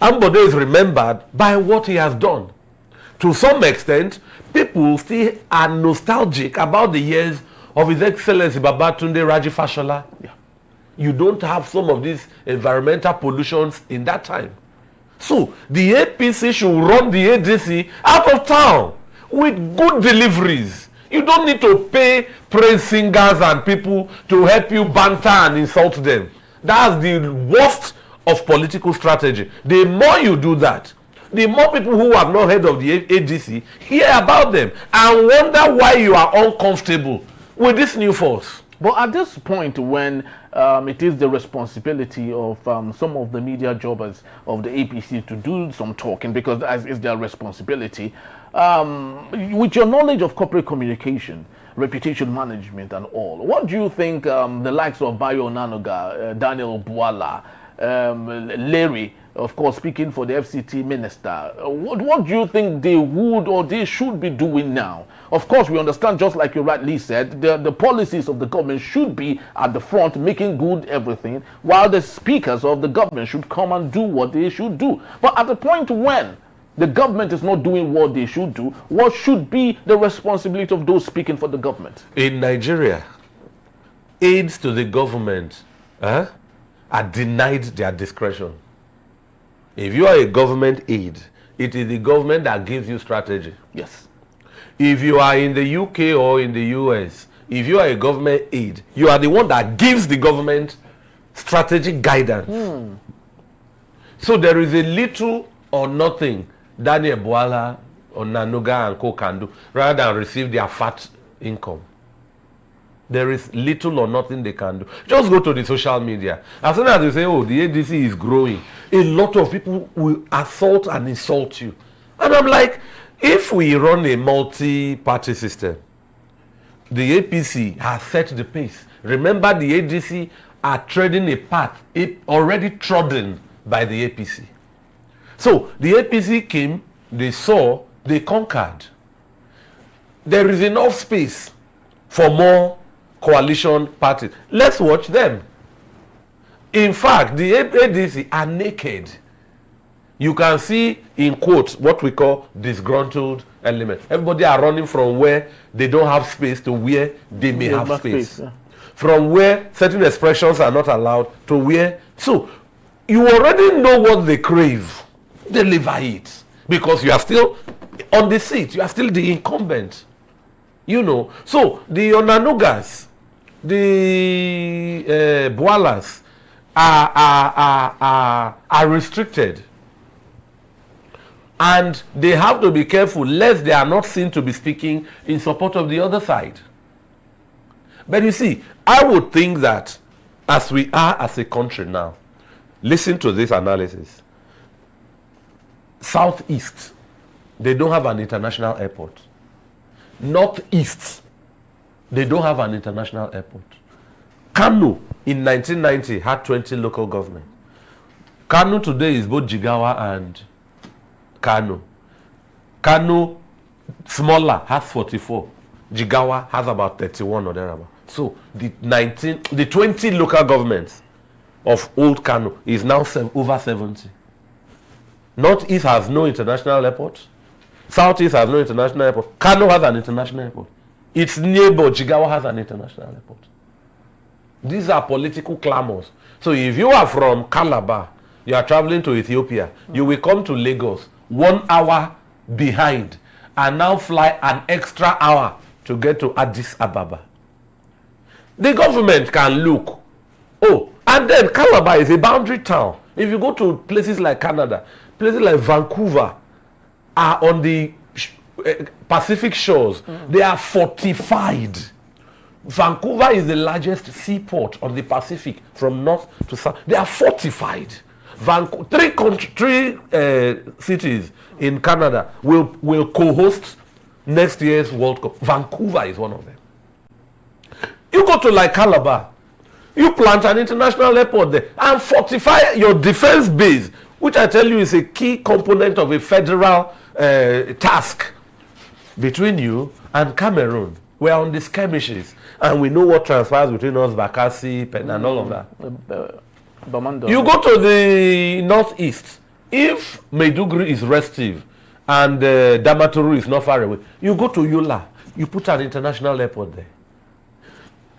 Ambode is remembered by what he has done. To some extent, people still are nostalgic about the years of His Excellency Babatunde Raji Fashola. Yeah. You don't have some of these environmental pollutions in that time. So, the APC should run the ADC out of town with good deliveries. You don't need to pay praise singers and people to help you banter and insult them. That's the worst of political strategy. The more you do that, the more people who have not heard of the ADC hear about them and wonder why you are uncomfortable with this new force. But at this point, when it is the responsibility of some of the media jobbers of the APC to do some talking, because that is their responsibility, with your knowledge of corporate communication, reputation management and all, what do you think the likes of Bayo Onanuga, Daniel Buala, Larry, of course, speaking for the FCT minister, what do you think they would or they should be doing now? Of course, we understand, just like you rightly said, the policies of the government should be at the front, making good everything, while the speakers of the government should come and do what they should do. But at the point when the government is not doing what they should do, what should be the responsibility of those speaking for the government? In Nigeria, aides to the government are denied their discretion. If you are a government aide, it is the government that gives you strategy. Yes. If you are in the UK or in the US, if you are a government aide, you are the one that gives the government strategic guidance. So there is a little or nothing Daniel Buala or Nanuga and co can do rather than receive their fat income. There is little or nothing they can do. Just go to the social media. As soon as you say, oh, the ADC is growing, a lot of people will assault and insult you. And I'm like, if we run a multi-party system, the APC has set the pace. Remember, the ADC are treading a path already trodden by the APC. So the APC came, they saw, they conquered. There is enough space for more coalition parties. Let's watch them. In fact, the ADC are naked. You can see in quotes what we call disgruntled elements. Everybody are running from where they don't have space to where they may have space. Yeah. From where certain expressions are not allowed to where. So you already know what they crave. Deliver it. Because you are still on the seat. You are still the incumbent. You know. So the Onanugas, the Bualas are restricted. And they have to be careful lest they are not seen to be speaking in support of the other side. But you see, I would think that as we are as a country now, listen to this analysis. Southeast, they don't have an international airport. Northeast, they don't have an international airport. Kanu in 1990 had 20 local government. Kanu today is both Jigawa and Kanu. Kanu, smaller, has 44. Jigawa has about 31 or thereabout. So the 20 local governments of old Kanu is now over 70. Northeast has no international airport. Southeast has no international airport. Kanu has an international airport. Its neighbor, Jigawa, has an international airport. These are political clamors. So if you are from Calabar, you are traveling to Ethiopia, you will come to Lagos 1 hour behind and now fly an extra hour to get to Addis Ababa. The government can look. Oh, and then Calabar is a boundary town. If you go to places like Canada, places like Vancouver are on the Pacific shores. They are fortified. Vancouver is the largest seaport on the Pacific from north to south. They are fortified. Three cities in Canada will co-host next year's World Cup. Vancouver is one of them. You go to like Calabar, you plant an international airport there and fortify your defense base, which I tell you is a key component of a federal task between you and Cameroon. We are on the skirmishes and we know what transpires between us, Bakassi, Pen, and all of that. You go to the northeast. If Maiduguri is restive and Damaturu is not far away, you go to Yola, you put an international airport there.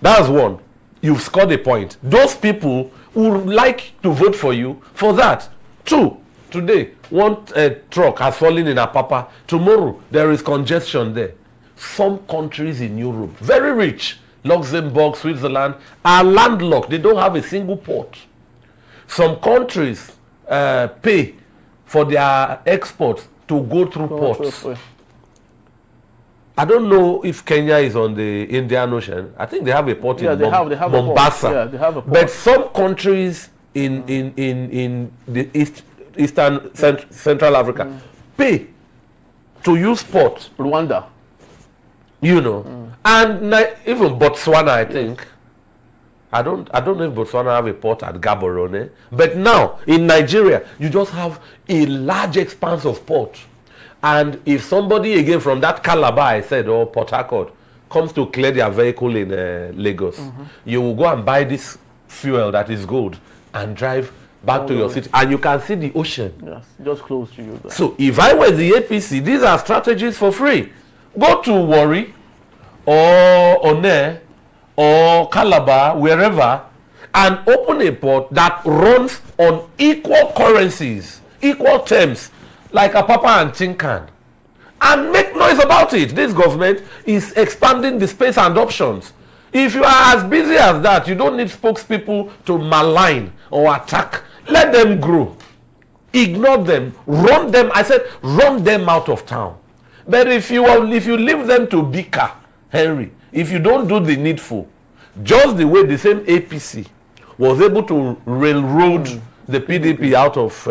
That's one. You've scored a point. Those people would like to vote for you for that. Two, today, one truck has fallen in Apapa. Tomorrow, there is congestion there. Some countries in Europe, very rich, Luxembourg, Switzerland, are landlocked. They don't have a single port. Some countries pay for their exports to go through ports. I don't know if Kenya is on the Indian Ocean. I think they have a port in Mombasa. Yeah, they have a port. But some countries in the Eastern Central Africa pay to use port. Rwanda. You know. And even Botswana, I think. I don't know if Botswana have a port at Gaborone. But now, in Nigeria, you just have a large expanse of port. And if somebody again from that Calabar, I said, or Port Harcourt, comes to clear their vehicle in Lagos, you will go and buy this fuel that is good and drive back to your city. And you can see the ocean. Yes, just close to you. There. So if I were the APC, these are strategies for free. Go to Warri or One or Calabar, wherever, and open a port that runs on equal currencies, equal terms, like Apapa and Tinkan, and make noise about it. This government is expanding the space and options. If you are as busy as that, you don't need spokespeople to malign or attack. Let them grow. Ignore them. Run them. I said, run them out of town. But if you leave them to bicker, Henry, if you don't do the needful, just the way the same APC was able to railroad the PDP out of...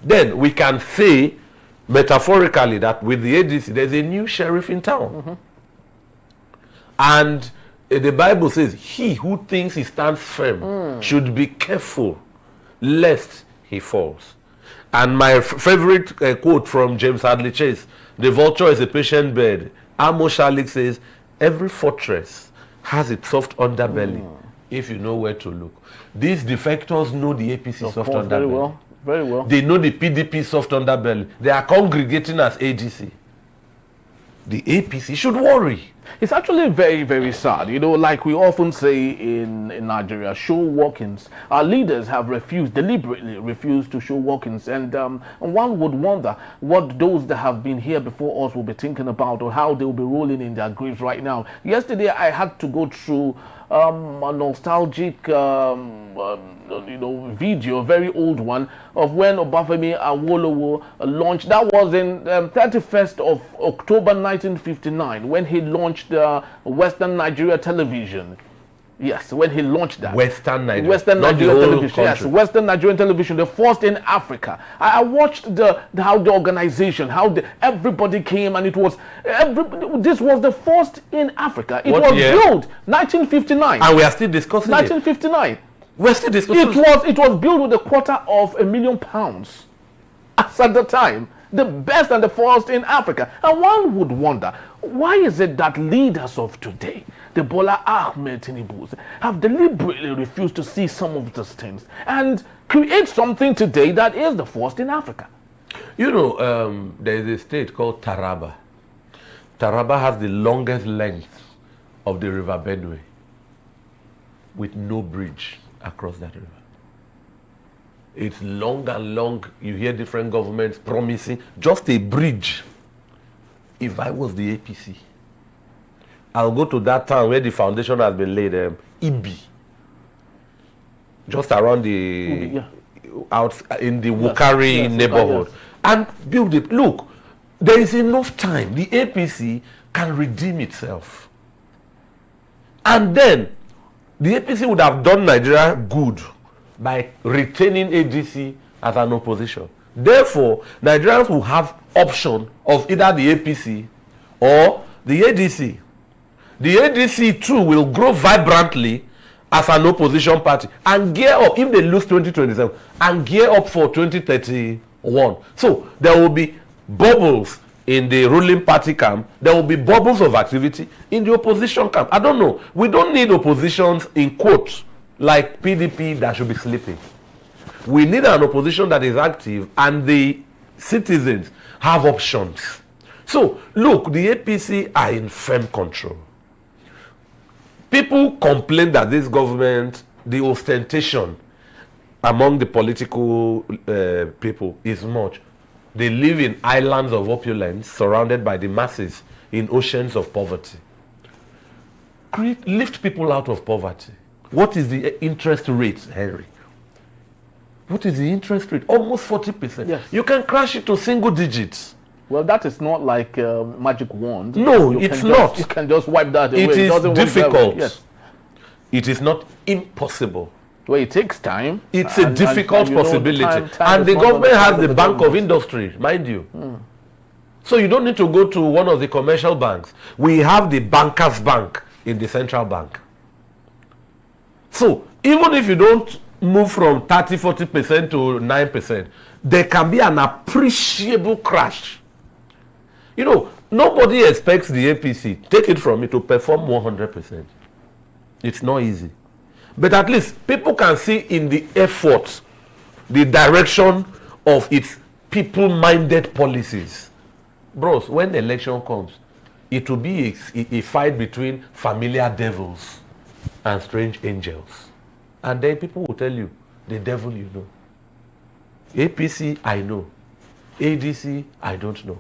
then we can say metaphorically that with the ADC there's a new sheriff in town. And the Bible says he who thinks he stands firm should be careful lest he falls. And my favorite quote from James Hadley Chase, the vulture is a patient bird. Amos Shalik says every fortress has its soft underbelly if you know where to look. These defectors know the APC soft underbelly. Very well. Very well. They know the PDP soft underbelly. They are congregating as ADC. The APC should worry. It's actually very, very sad. You know, like we often say in Nigeria, show walk-ins. Our leaders have deliberately refused to show walk-ins. And one would wonder what those that have been here before us will be thinking about, or how they will be rolling in their graves right now. Yesterday, I had to go through a nostalgic video, a very old one, of when Obafemi Awolowo launched. That was in 31st of October 1959, when he launched Western Nigeria Television. Yes, when he launched that. Western Nigeria Television. Yes, Western Nigerian Television, the first in Africa. I watched how the organization, everybody came, and it was this was the first in Africa. It was built 1959. And we are still discussing 1959. We're still discussing it was built with £250,000 at the time. The best and the first in Africa. And one would wonder, why is it that leaders of today, the Bola Ahmed Tinubu, have deliberately refused to see some of these things and create something today that is the first in Africa? You know, there is a state called Taraba. Taraba has the longest length of the River Benue with no bridge across that river. It's long and long. You hear different governments promising just a bridge. If I was the APC, I'll go to that town where the foundation has been laid, Ibi, just around the out in the Wukari neighborhood, and build it. Look, there is enough time. The APC can redeem itself, and then the APC would have done Nigeria good by retaining ADC as an opposition. Therefore, Nigerians will have option of either the APC or the ADC. The ADC too will grow vibrantly as an opposition party and gear up if they lose 2027 and gear up for 2031. So there will be bubbles in the ruling party camp. There will be bubbles of activity in the opposition camp. I don't know. We don't need oppositions in quotes like PDP that should be sleeping. We need an opposition that is active and the citizens have options. So look, the APC are in firm control. People complain that this government, the ostentation among the political people is much. They live in islands of opulence surrounded by the masses in oceans of poverty. Lift people out of poverty. What is the interest rate, Henry? What is the interest rate? Almost 40%. Yes. You can crash it to single digits. Well, that is not like a magic wand. No, it's not. You can just wipe that away. It is difficult. Yes. It is not impossible. Well, it takes time. It's a difficult possibility. And the government has the Bank of Industry, mind you. So you don't need to go to one of the commercial banks. We have the Bankers Bank in the central bank. So even if you don't move from 30-40% to 9%, there can be an appreciable crash. You know, nobody expects the APC, take it from me, to perform 100%. It's not easy. But at least people can see in the effort the direction of its people-minded policies. Bros, when the election comes, it will be a fight between familiar devils and strange angels. And then people will tell you, the devil you know. APC, I know. ADC, I don't know.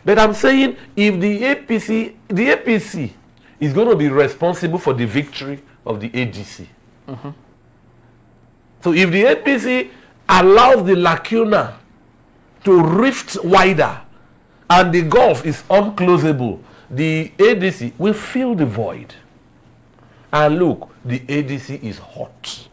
But I'm saying if the APC is going to be responsible for the victory of the ADC. So if the APC allows the lacuna to rift wider and the gulf is unclosable, the ADC will fill the void. And look, the ADC is hot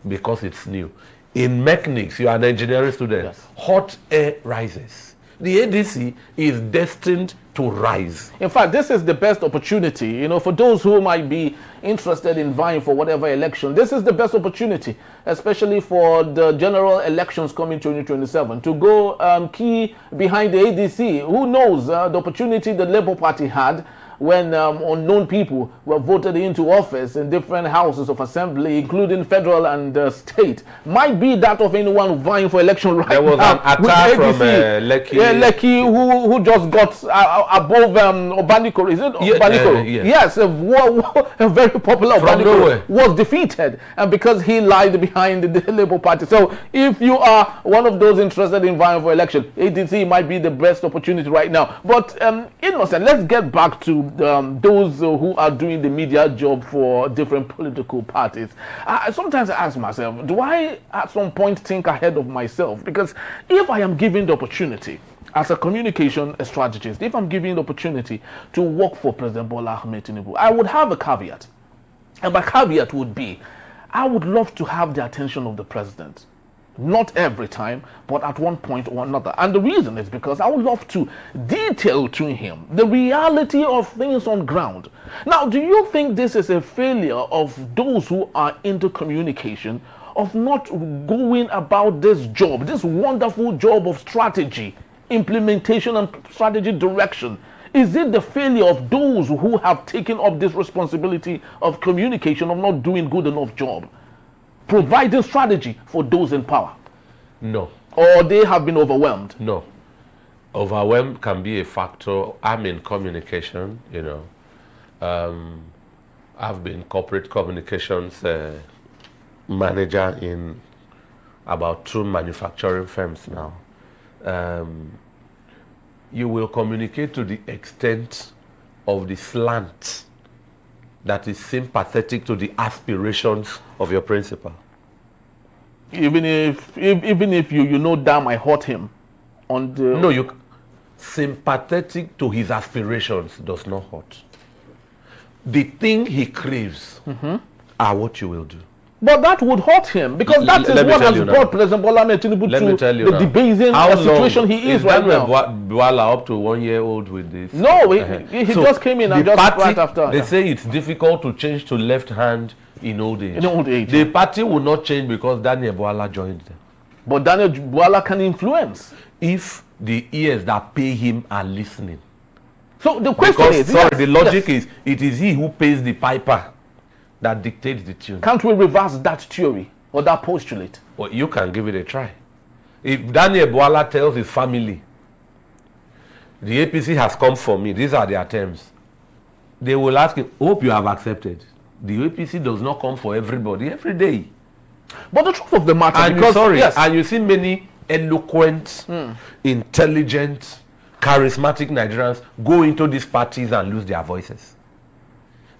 because it's new. In mechanics, you are an engineering student. Yes. Hot air rises. The ADC is destined to rise. In fact, this is the best opportunity, you know, for those who might be interested in vying for whatever election. This is the best opportunity, especially for the general elections coming 2027, to go key behind the ADC. Who knows the opportunity the Labour Party had when unknown people were voted into office in different houses of assembly, including federal and state, might be that of anyone vying for election right now. There was an attack from Lekki. Yeah, Lekki, who just got above Obanikoro. Is it Obanikoro? Yeah. Yes, a very popular Obanikoro was defeated, and because he lied behind the Labour Party. So if you are one of those interested in vying for election, ADC might be the best opportunity right now. But Innocent, let's get back to those who are doing the media job for different political parties. Sometimes I ask myself, do I at some point think ahead of myself? Because if I am given the opportunity as a communication strategist, if I'm given the opportunity to work for President Bola Ahmed Tinubu, I would have a caveat. And my caveat would be, I would love to have the attention of the president. Not every time, but at one point or another. And the reason is because I would love to detail to him the reality of things on ground. Now, do you think this is a failure of those who are into communication, of not going about this job, this wonderful job of strategy, implementation and strategy direction? Is it the failure of those who have taken up this responsibility of communication, of not doing good enough job? Providing strategy for those in power? No. Or they have been overwhelmed? No. Overwhelmed can be a factor. I'm in communication, you know. I've been corporate communications manager in about 2 manufacturing firms now. You will communicate to the extent of the slant that is sympathetic to the aspirations of your principal. Even if you know damn I hurt him on the... No, you sympathetic to his aspirations does not hurt. The thing he craves are what you will do. But that would hurt him because that is what has brought President Bola Ahmed Tinubu to the debasing situation he is right now. Bwala up to 1 year old with this? No, he just came in and just right after. They say it's difficult to change to left hand in old age. In old age. The party will not change because Daniel Bwala joined them. But Daniel Bwala can influence if the ears that pay him are listening. So the question is, the logic is, it is he who pays the piper that dictates the tune. Can't we reverse that theory or that postulate? Well, you can give it a try. If Daniel Bwala tells his family, the APC has come for me, these are their terms, they will ask him, hope you have accepted. The APC does not come for everybody every day. But the truth of the matter, and you see many eloquent, intelligent, charismatic Nigerians go into these parties and lose their voices.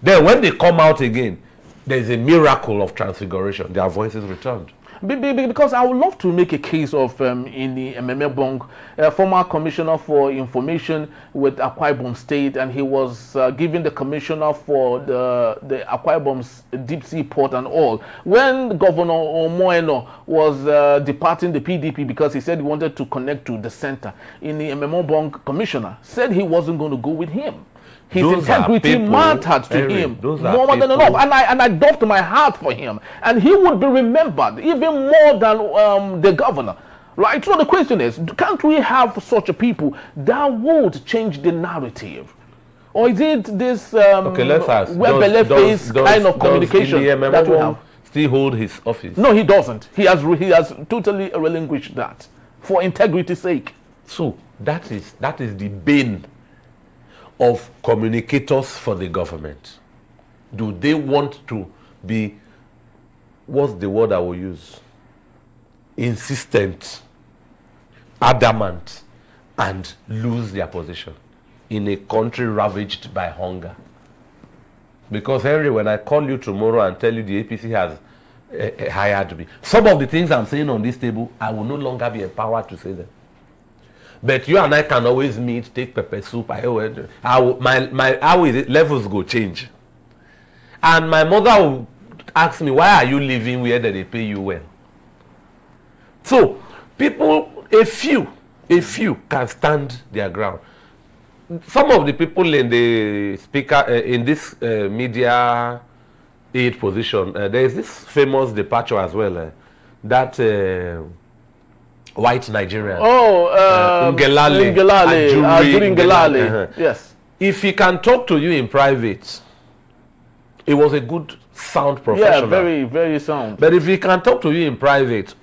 Then when they come out again, there is a miracle of transfiguration. Their voices returned. Because I would love to make a case of in the Ememe former commissioner for information with Akwa Ibom State, and he was given the commissioner for the Akwa Ibom's deep sea port and all. When Governor Omoeno was departing the PDP because he said he wanted to connect to the center, in the Ememe commissioner said he wasn't going to go with him. His integrity mattered to him more than enough, and I doffed my heart for him, and he would be remembered even more than the governor, right? So the question is, can't we have such a people that would change the narrative, or is it this let's ask, face kind of communication that we have? Still hold his office? No, he doesn't. He has totally relinquished that for integrity's sake. So that is the bane of communicators for the government. Do they want to be, what's the word I will use? Insistent, adamant, and lose their position in a country ravaged by hunger? Because Henry, when I call you tomorrow and tell you the APC has hired me, some of the things I'm saying on this table, I will no longer be empowered to say them. But you and I can always meet, take pepper soup. Levels go change. And my mother will ask me, why are you living where they pay you well? So, people, a few can stand their ground. Some of the people in the in this media aid position, there is this famous departure as well, that white Nigerian. Ngelale. Yes. If he can talk to you in private, it was a good, sound professional. Yeah, very, very sound. But if he can talk to you in private,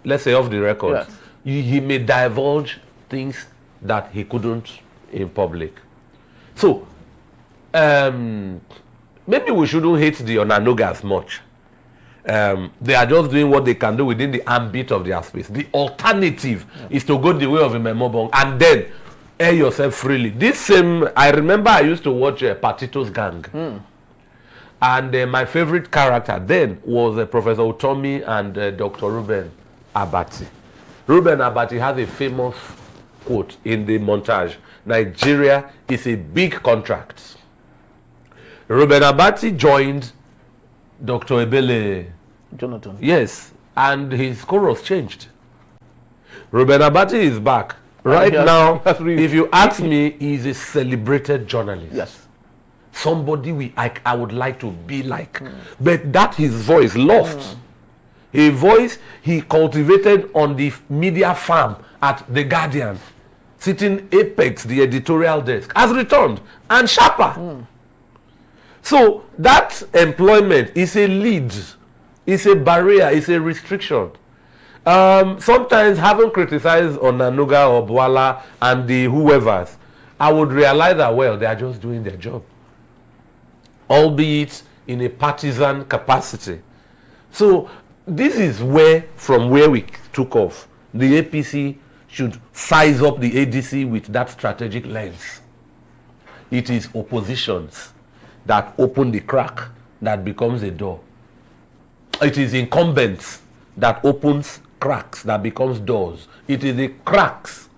let's say off the record, yes, he may divulge things that he couldn't in public. So, maybe we shouldn't hate the Onanogas much. They are just doing what they can do within the ambit of their space. The alternative is to go the way of a Memobong and then air yourself freely. This same, I remember I used to watch Patito's Gang. And my favorite character then was Professor Utomi and Dr. Ruben Abati. Ruben Abati has a famous quote in the montage: Nigeria is a big contract. Ruben Abati joined Dr. Ebele Jonathan. Yes, and his chorus changed. Ruben Abati is back. Right now, if you ask me, he's a celebrated journalist. Yes. Somebody I would like to be like. But that his voice lost. A voice he cultivated on the media farm at The Guardian, sitting apex the editorial desk, has returned and sharper. So that employment is a lead, it's a barrier, it's a restriction. Sometimes, having criticized Onanuga or Bwala and the whoever's, I would realize that, well, they are just doing their job, albeit in a partisan capacity. So this is from where we took off. The APC should size up the ADC with that strategic lens. It is oppositions that open the crack that becomes a door. It is incumbents that opens cracks that becomes doors. It is the cracks,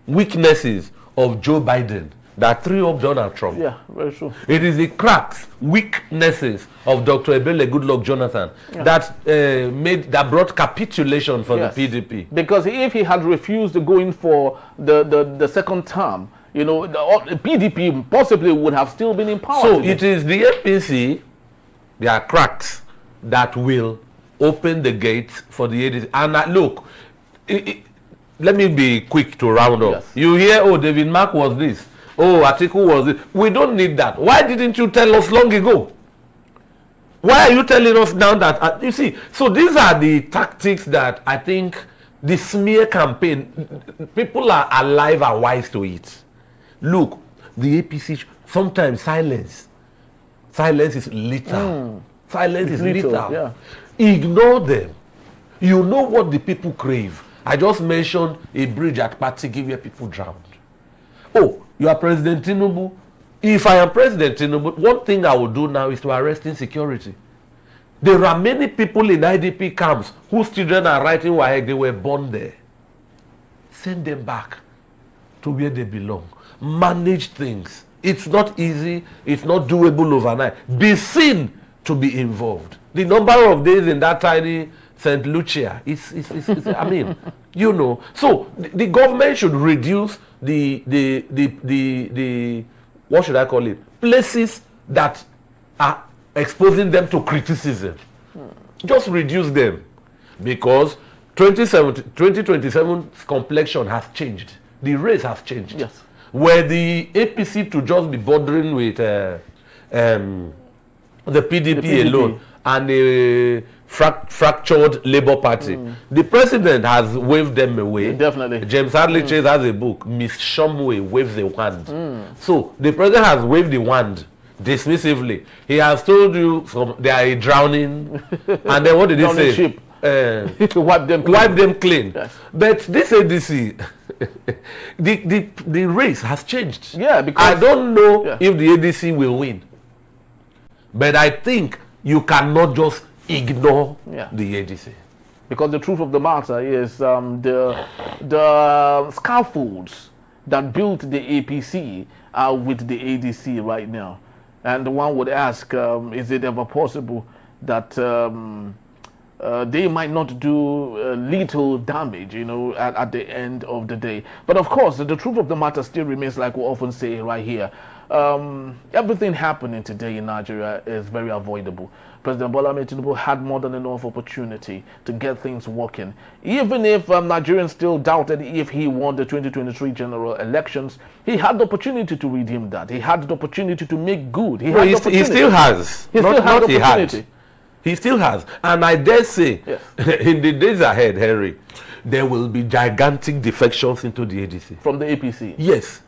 weaknesses of Joe Biden that threw up Donald Trump. Yeah, very true. It is the cracks, weaknesses of Dr. Ebele Goodluck Jonathan that brought capitulation for the PDP. Because if he had refused going for the second term, you know, the PDP possibly would have still been in power. So it is the APC, there are cracks that will open the gates for the ADC. And look, let me be quick to round up. Yes. You hear, oh, David Mark was this. Oh, Atiku was this. We don't need that. Why didn't you tell us long ago? Why are you telling us now that, you see, so these are the tactics that I think the smear campaign, people are alive and wise to it. Look, the APC, sometimes silence is lethal. Silence is lethal. Yeah. Ignore them. You know what the people crave. I just mentioned a bridge at Patigi where people drowned. Oh, you are President Tinubu. If I am President Tinubu, one thing I will do now is to arrest insecurity. There are many people in IDP camps whose children are writing WAEC, they were born there. Send them back to where they belong. Manage things. It's not easy. It's not doable overnight. Be seen to be involved. The number of days in that tiny St. Lucia is I mean, you know. So the government should reduce the what should I call it? Places that are exposing them to criticism. Just reduce them, because 2027's complexion has changed. The race has changed. Yes. Where the APC to just be bordering with the PDP alone and a fractured Labour Party. The president has waved them away. Definitely. James Hadley Chase has a book, Miss Shumway Waves the Wand. So the president has waved the wand dismissively. He has told you they are drowning. And then what did he say? Ship. Wipe them clean. Wipe them clean. Yes. But this ADC, the race has changed. Yeah, because I don't know if the ADC will win. But I think you cannot just ignore the ADC. Because the truth of the matter is the scaffolds that built the APC are with the ADC right now. And one would ask, is it ever possible that they might not do little damage, you know, at the end of the day? But of course, the truth of the matter still remains, like we often say right here. Everything happening today in Nigeria is very avoidable. President Bola Ahmed Tinubu had more than enough opportunity to get things working. Even if Nigerians still doubted if he won the 2023 general elections, he had the opportunity to redeem that. He had the opportunity to make good. He still has. He still has. And I dare say, in the days ahead, Henry, there will be gigantic defections into the ADC. From the APC? Yes.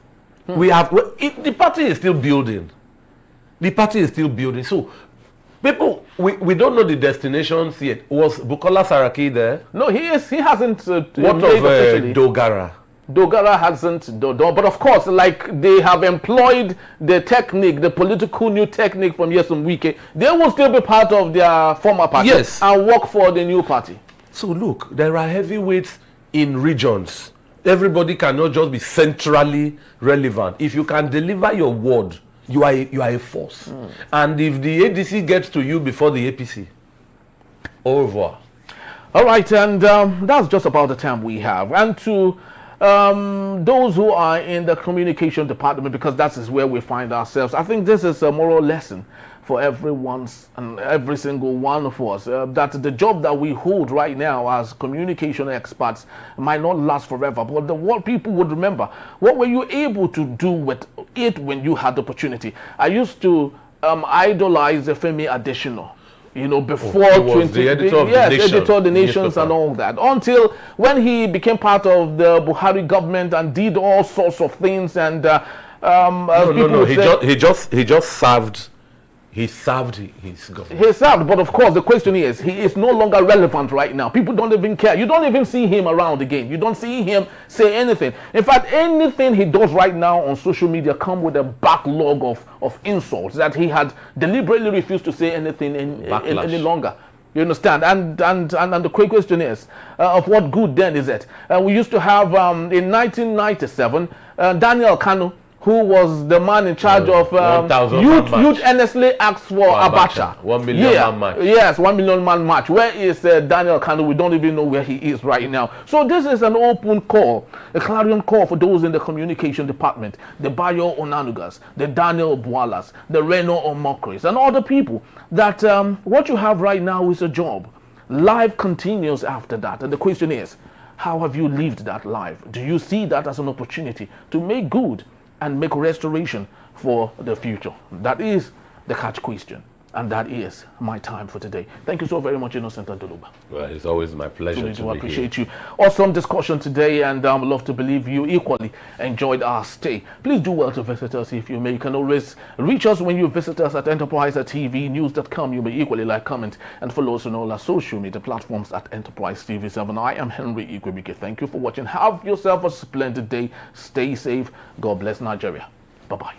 The party is still building. The party is still building. So, people, we don't know the destinations yet. Was Bukola Saraki there? No, he hasn't. What of Dogara? Dogara hasn't done, but of course, like they have employed the technique, the political new technique from Nyesom Wike, they will still be part of their former party and work for the new party. So look, there are heavyweights in regions. Everybody cannot just be centrally relevant. If you can deliver your word, you are a force. And if the ADC gets to you before the APC, au revoir. All right, and that's just about the time we have. And to those who are in the communication department, because that is where we find ourselves, I think this is a moral lesson for everyone's and every single one of us, that the job that we hold right now as communication experts might not last forever, but what people would remember, what were you able to do with it when you had the opportunity? I used to idolize Femi Adesina, you know, before the editor of the Nation. Editor of the Nations and all that, until when he became part of the Buhari government and did all sorts of things. And he just served. He served his government. He served, but of course the question is, he is no longer relevant right now. People don't even care. You don't even see him around again. You don't see him say anything. In fact, anything he does right now on social media come with a backlog of insults that he had deliberately refused to say anything any longer. You understand? And the quick question is, of what good then is it? We used to have, in 1997, Daniel Kanu, who was the man in charge of youth earnestly asked for Abacha. 1 million man march. Yes, 1 million man march. Where is Daniel Kanu? We don't even know where he is right now. So this is an open call, a clarion call for those in the communication department, the Bayo Onanugas, the Daniel Bualas, the Reno Omokris, and other people that what you have right now is a job. Life continues after that. And the question is, how have you lived that life? Do you see that as an opportunity to make good and make restoration for the future? That is the catch question. And that is my time for today. Thank you so very much, Innocent Antoluba. Well, it's always my pleasure to be appreciate here. you. Awesome discussion today, and I would love to believe you equally enjoyed our stay. Please do well to visit us if you may. You can always reach us when you visit us at enterprise@tvnews.com. You may equally like, comment, and follow us on all our social media platforms at Enterprise TV7. I am Henry Igwebike. Thank you for watching. Have yourself a splendid day. Stay safe. God bless Nigeria. Bye-bye.